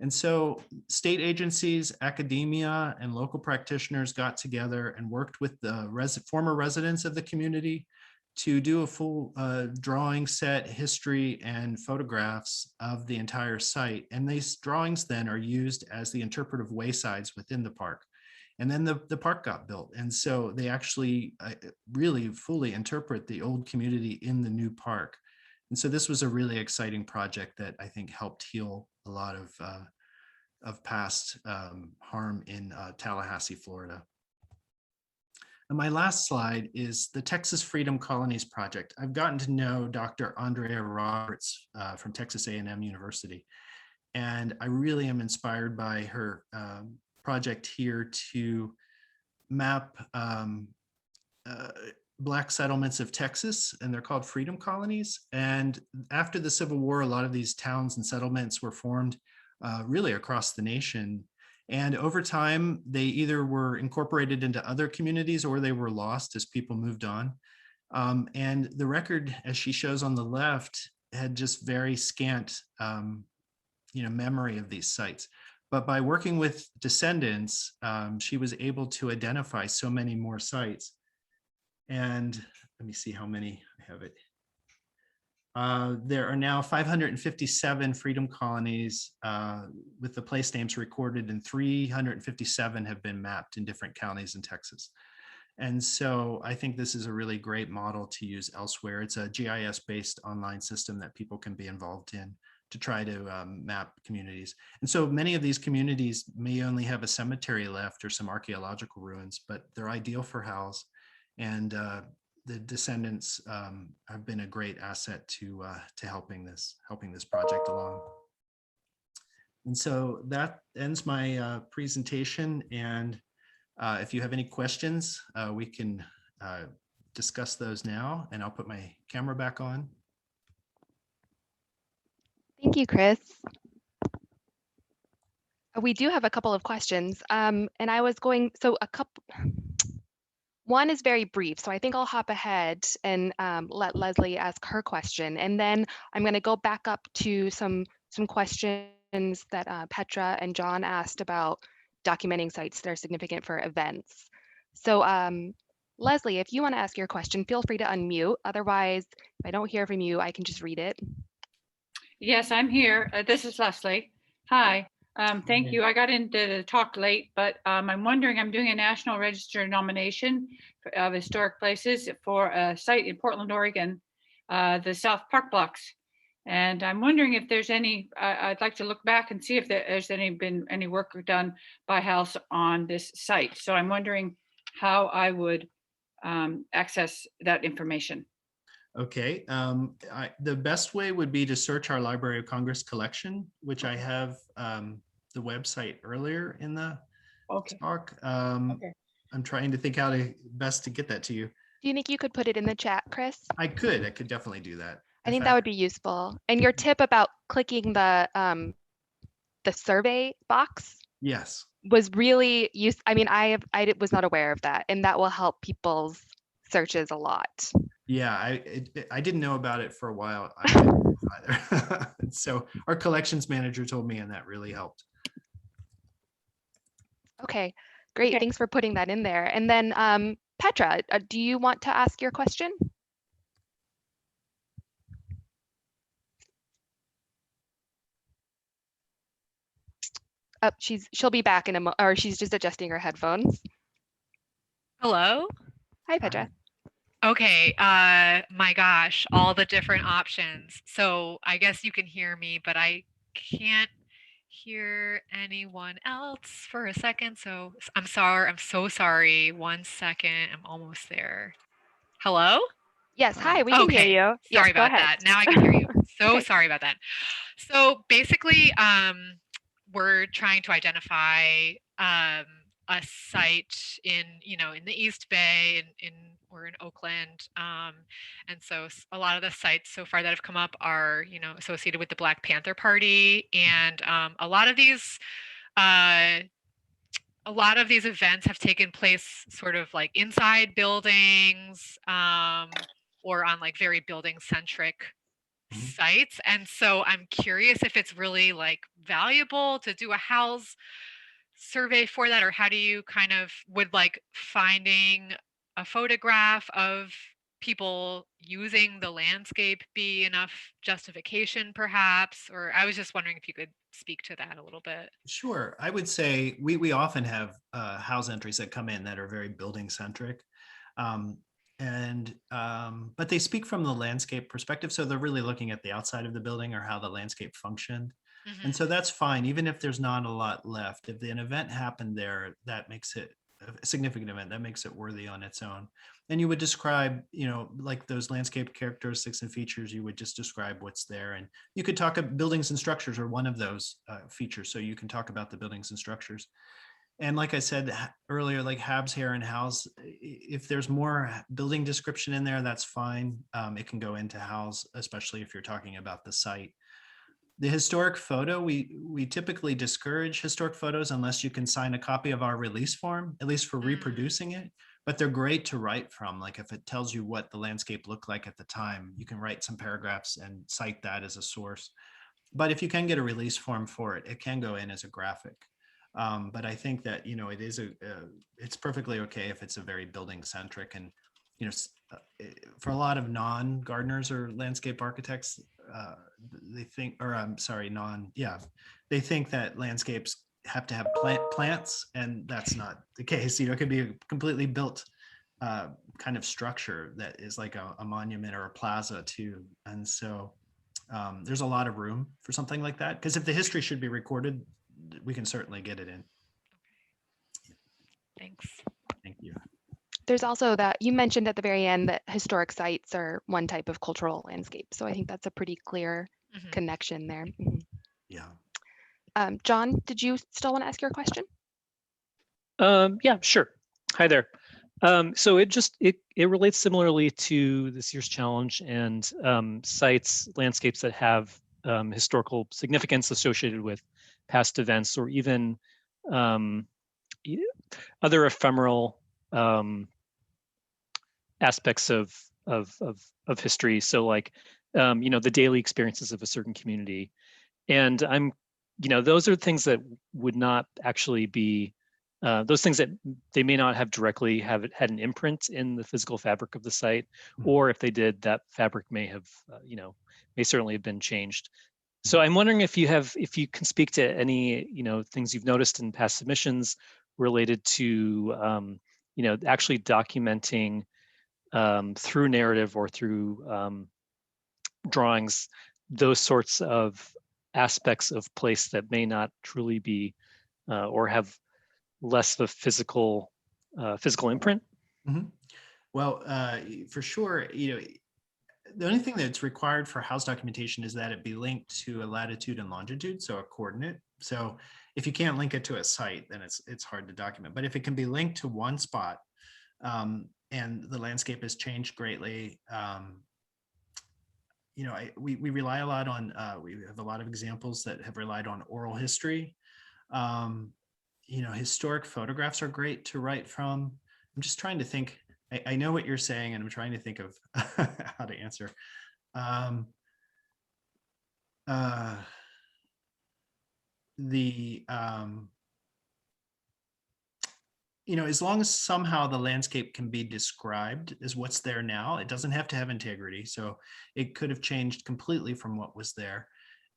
And so state agencies, academia, and local practitioners got together and worked with the former residents of the community to do a full drawing set, history, and photographs of the entire site. And these drawings then are used as the interpretive waysides within the park. And then the park got built. And so they actually really fully interpret the old community in the new park. And so this was a really exciting project that I think helped heal a lot of past harm in Tallahassee, Florida. And my last slide is the Texas Freedom Colonies Project. I've gotten to know Dr. Andrea Roberts from Texas A&M University, and I really am inspired by her project here to map Black settlements of Texas, and they're called freedom colonies. And after the Civil War, a lot of these towns and settlements were formed really across the nation. And over time, they either were incorporated into other communities or they were lost as people moved on. And the record, as she shows on the left, had just very scant memory of these sites. But by working with descendants, she was able to identify so many more sites. And let me see how many I have it. There are now 557 freedom colonies with the place names recorded, and 357 have been mapped in different counties in Texas. And so I think this is a really great model to use elsewhere. It's a GIS-based online system that people can be involved in to try to map communities. And so many of these communities may only have a cemetery left or some archaeological ruins, but they're ideal for HALS. And the descendants have been a great asset to helping this project along. And so that ends my presentation. And if you have any questions, we can discuss those now, and I'll put my camera back on. Thank you, Chris. We do have a couple of questions, and I was going, so one is very brief, so I think I'll hop ahead and let Leslie ask her question, and then I'm going to go back up to some questions that Petra and John asked about documenting sites that are significant for events. So Leslie, if you want to ask your question, feel free to unmute. Otherwise, if I don't hear from you, I can just read it. Yes, I'm here. This is Leslie. Hi. Thank you. I got into the talk late, but I'm wondering, I'm doing a National Register nomination of historic places for a site in Portland, Oregon, the South Park Blocks. And I'm wondering if there's any, I'd like to look back and see if there's been any work done by HALS on this site. So I'm wondering how I would access that information. Okay, the best way would be to search our Library of Congress collection, which I have the website earlier in the talk. Okay. I'm trying to think how to best to get that to you. Do you think you could put it in the chat, Chris? I could definitely do that. I think that would be useful. And your tip about clicking the survey box, yes, was really useful. I mean, I was not aware of that, and that will help people's searches a lot. Yeah, I didn't know about it for a while either. So our collections manager told me, and that really helped. Okay, great. Okay. Thanks for putting that in there. And then Petra, do you want to ask your question? Oh, she'll be back in a moment, or she's just adjusting her headphones. Hello? Hi, Petra. Okay, my gosh, all the different options. So I guess you can hear me, but I can't hear anyone else for a second. So I'm sorry. I'm so sorry. 1 second. I'm almost there. Hello? Yes, hi, we can hear Okay. you. Sorry Yes, go about ahead. that. Now I can hear you. So Okay. sorry about that. So basically, we're trying to identify a site in the East Bay, we're in Oakland, and so a lot of the sites so far that have come up are associated with the Black Panther Party, and a lot of these events have taken place sort of like inside buildings, or on like very building centric sites. And so I'm curious if it's really like valuable to do a HALS survey for that, or how do you kind of, would like finding a photograph of people using the landscape be enough justification perhaps? Or I was just wondering if you could speak to that a little bit. Sure. I would say we often have HALS entries that come in that are very building centric. But they speak from the landscape perspective. So they're really looking at the outside of the building or how the landscape functioned. Mm-hmm. And so that's fine, even if there's not a lot left. If an event happened there, that makes it a significant event, that makes it worthy on its own. And you would describe, like those landscape characteristics and features, you would just describe what's there. And you could talk about buildings and structures are one of those features. So you can talk about the buildings and structures. And like I said earlier, like HABS, HAER, and HALS, if there's more building description in there, that's fine. It can go into HALS, especially if you're talking about the site. The historic photo, we typically discourage historic photos unless you can sign a copy of our release form, at least for reproducing it. But they're great to write from. Like if it tells you what the landscape looked like at the time, you can write some paragraphs and cite that as a source. But if you can get a release form for it, it can go in as a graphic. But I think that it's perfectly okay if it's a very building centric, and for a lot of non-gardeners or landscape architects, they think, or I'm sorry, they think that landscapes have to have plants, and that's not the case. You know, it could be a completely built kind of structure that is like a monument or a plaza too. And so there's a lot of room for something like that, because if the history should be recorded, we can certainly get it in. Thanks. Thank you. There's also that you mentioned at the very end that historic sites are one type of cultural landscape. So I think that's a pretty clear connection there. Yeah. John, did you still want to ask your question? Yeah, sure. Hi there. So it relates similarly to this year's challenge and cites landscapes that have historical significance associated with past events, or even other ephemeral aspects of history. So like the daily experiences of a certain community, and those are things that would not actually be those things that they may not have directly had an imprint in the physical fabric of the site, or if they did, that fabric may have may certainly have been changed. So I'm wondering if you can speak to any things you've noticed in past submissions related to actually documenting through narrative or through drawings those sorts of aspects of place that may not truly be or have less of a physical imprint. Well, for sure, the only thing that's required for HALS documentation is that it be linked to a latitude and longitude, so a coordinate. So if you can't link it to a site, then it's hard to document. But if it can be linked to one spot, and the landscape has changed greatly, we rely a lot on, we have a lot of examples that have relied on oral history. Historic photographs are great to write from. I'm just trying to think. I know what you're saying, and I'm trying to think of how to answer. As long as somehow the landscape can be described as what's there now, it doesn't have to have integrity. So it could have changed completely from what was there.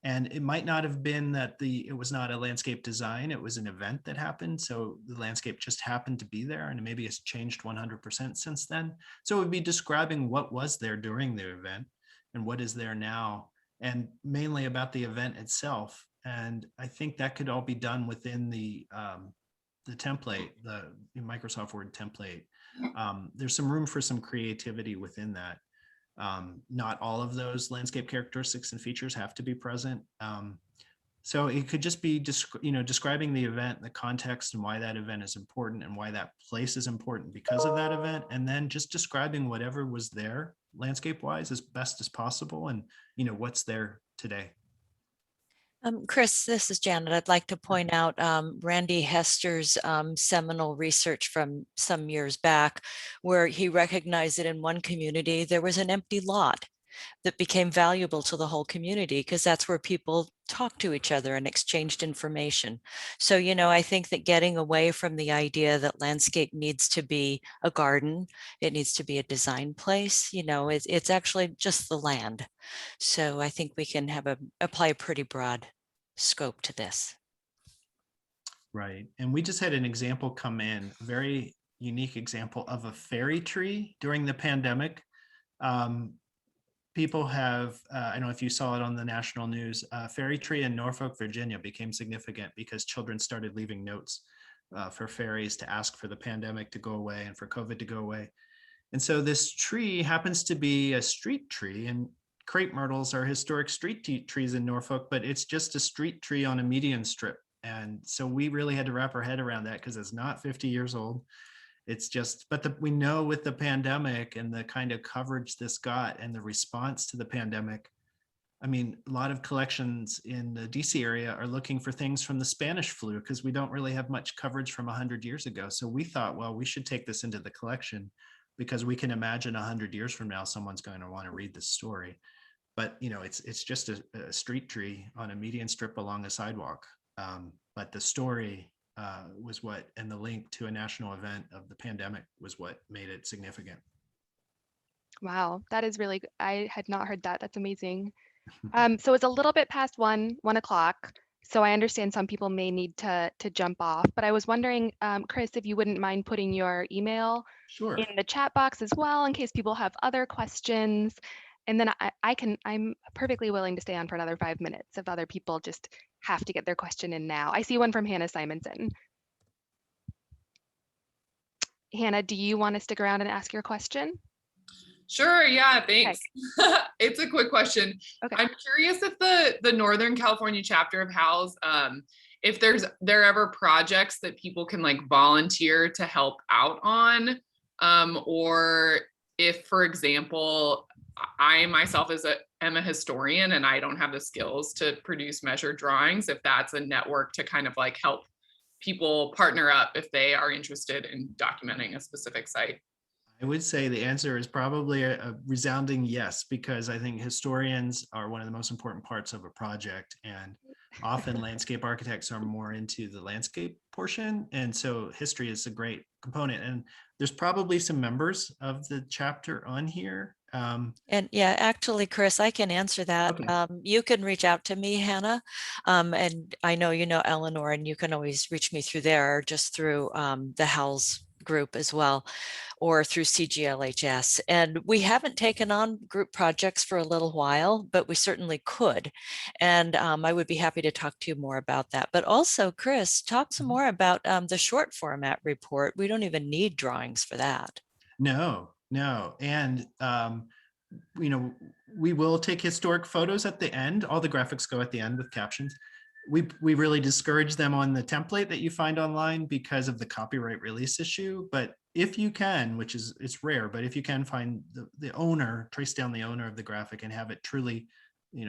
And it might not have been that it was not a landscape design, it was an event that happened. So the landscape just happened to be there, and maybe it's changed 100% since then. So it would be describing what was there during the event and what is there now, and mainly about the event itself. And I think that could all be done within the template, the Microsoft Word template. There's some room for some creativity within that. Not all of those landscape characteristics and features have to be present. So it could just be describing the event, the context, and why that event is important, and why that place is important because of that event, and then just describing whatever was there landscape-wise as best as possible, and what's there today. Chris, this is Janet. I'd like to point out Randy Hester's seminal research from some years back, where he recognized that in one community there was an empty lot that became valuable to the whole community, because that's where people talked to each other and exchanged information. So, I think that getting away from the idea that landscape needs to be a garden, it needs to be a design place, it's actually just the land. So I think we can apply a pretty broad scope to this. Right. And we just had an example come in, a very unique example of a fairy tree during the pandemic. People have, I don't know if you saw it on the national news, fairy tree in Norfolk, Virginia became significant because children started leaving notes for fairies to ask for the pandemic to go away and for COVID to go away. And so this tree happens to be a street tree, and crepe myrtles are historic street trees in Norfolk, but it's just a street tree on a median strip. And so we really had to wrap our head around that, because it's not 50 years old. It's just, but we know with the pandemic and the kind of coverage this got and the response to the pandemic, I mean, a lot of collections in the DC area are looking for things from the Spanish flu, because we don't really have much coverage from 100 years ago. So we thought, well, we should take this into the collection, because we can imagine 100 years from now, someone's going to want to read this story. But, it's just a street tree on a median strip along a sidewalk. But the story was and the link to a national event of the pandemic was what made it significant. Wow, that is really, I had not heard that. That's amazing. So it's a little bit past 1 o'clock. So I understand some people may need to jump off, but I was wondering, Chris, if you wouldn't mind putting your email Sure. in the chat box as well, in case people have other questions. And then I'm perfectly willing to stay on for another 5 minutes if other people just have to get their question in now. I see one from Hannah Simonson. Hannah, do you want to stick around and ask your question? Sure, yeah, thanks. It's a quick question. Okay. I'm curious if the Northern California chapter of HALS, if there ever projects that people can like volunteer to help out on, or if, for example, I myself am a historian and I don't have the skills to produce measured drawings, if that's a network to kind of like help people partner up if they are interested in documenting a specific site. I would say the answer is probably a resounding yes, because I think historians are one of the most important parts of a project, and often landscape architects are more into the landscape portion. And so history is a great component. And there's probably some members of the chapter on here. And yeah, actually, Chris, I can answer that. Okay. You can reach out to me, Hannah. And I know you know Eleanor, and you can always reach me through there, or just through the HALS group as well, or through CGLHS. And we haven't taken on group projects for a little while, but we certainly could. And I would be happy to talk to you more about that. But also, Chris, talk some more about the short format report. We don't even need drawings for that. No. And, we will take historic photos at the end. All the graphics go at the end with captions. We really discourage them on the template that you find online because of the copyright release issue. But if you can, which is, it's rare, but if you can find the owner, trace down the owner of the graphic and have it truly,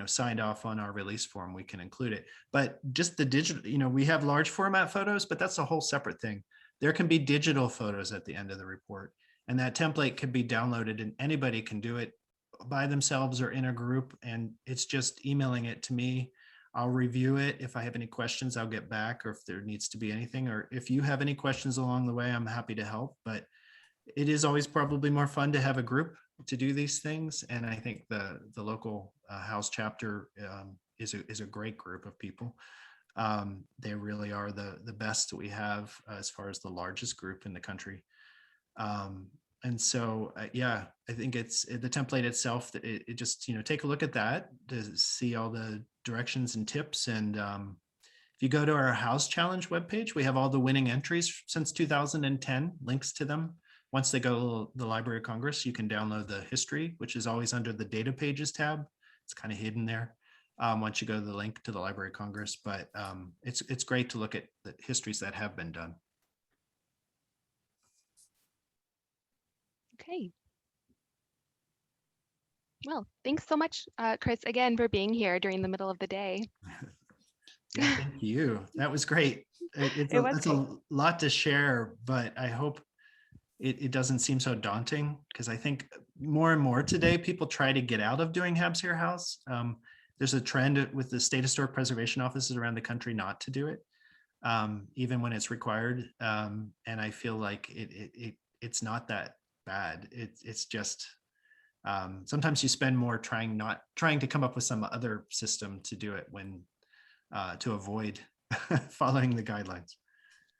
signed off on our release form, we can include it. But just the digital, we have large format photos, but that's a whole separate thing. There can be digital photos at the end of the report, and that template can be downloaded, and anybody can do it by themselves or in a group. And it's just emailing it to me. I'll review it. If I have any questions, I'll get back, or if there needs to be anything, or if you have any questions along the way, I'm happy to help. But it is always probably more fun to have a group to do these things. And I think the local HALS chapter is a great group of people. They really are the best that we have as far as the largest group in the country. And so, yeah, I think it's the template itself that it just, take a look at that to see all the directions and tips. And if you go to our HALS Challenge webpage, we have all the winning entries since 2010, links to them. Once they go to the Library of Congress, you can download the history, which is always under the data pages tab. It's kind of hidden there once you go to the link to the Library of Congress. But it's great to look at the histories that have been done. Okay. Well, thanks so much, Chris, again, for being here during the middle of the day. Yeah, thank you. That was great. It's a lot to share, but I hope it doesn't seem so daunting, because I think more and more today, people try to get out of doing HABS HAER HALS. There's a trend with the state historic preservation offices around the country not to do it, even when it's required. And I feel like it's not that bad. It's just sometimes you spend more trying to come up with some other system to do it when to avoid following the guidelines.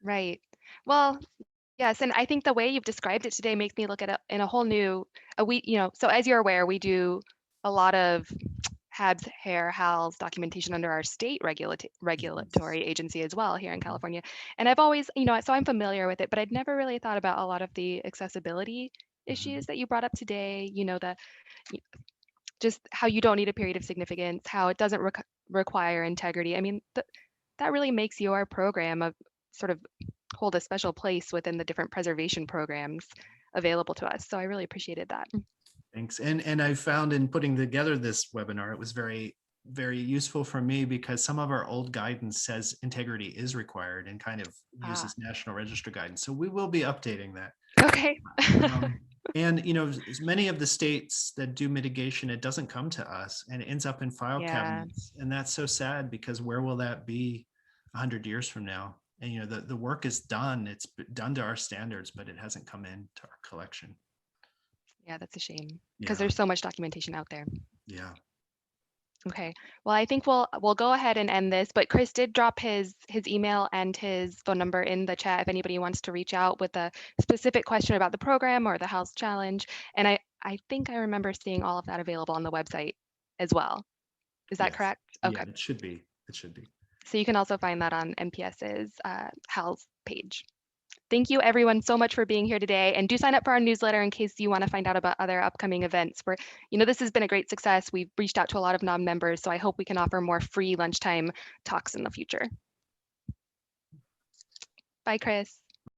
Right. Well, yes, and I think the way you've described it today makes me look at it in a whole new, so as you're aware, we do a lot of HABS HAER HALS documentation under our state regulatory agency as well here in California. And I've always, so I'm familiar with it, but I'd never really thought about a lot of the accessibility issues that you brought up today, just how you don't need a period of significance, how it doesn't require integrity. I mean, that really makes your program a sort of hold a special place within the different preservation programs available to us. So I really appreciated that. Thanks. And I found in putting together this webinar, it was very, very useful for me, because some of our old guidance says integrity is required and kind of uses National Register guidance. So we will be updating that. Okay. And, many of the states that do mitigation, it doesn't come to us and it ends up in file cabinets. And that's so sad, because where will that be 100 years from now? And, the work is done. It's done to our standards, but it hasn't come into our collection. Yeah, that's a shame because Yeah, there's so much documentation out there. yeah. Okay, well, I think we'll go ahead and end this, but Chris did drop his email and his phone number in the chat if anybody wants to reach out with a specific question about the program or the HALS challenge. And I think I remember seeing all of that available on the website as well. Is that Yes. correct? Okay. Yeah, it should be. It should be. So you can also find that on MPS's HALS page. Thank you everyone so much for being here today, and do sign up for our newsletter in case you want to find out about other upcoming events. This has been a great success. We've reached out to a lot of non-members, so I hope we can offer more free lunchtime talks in the future. Bye, Chris.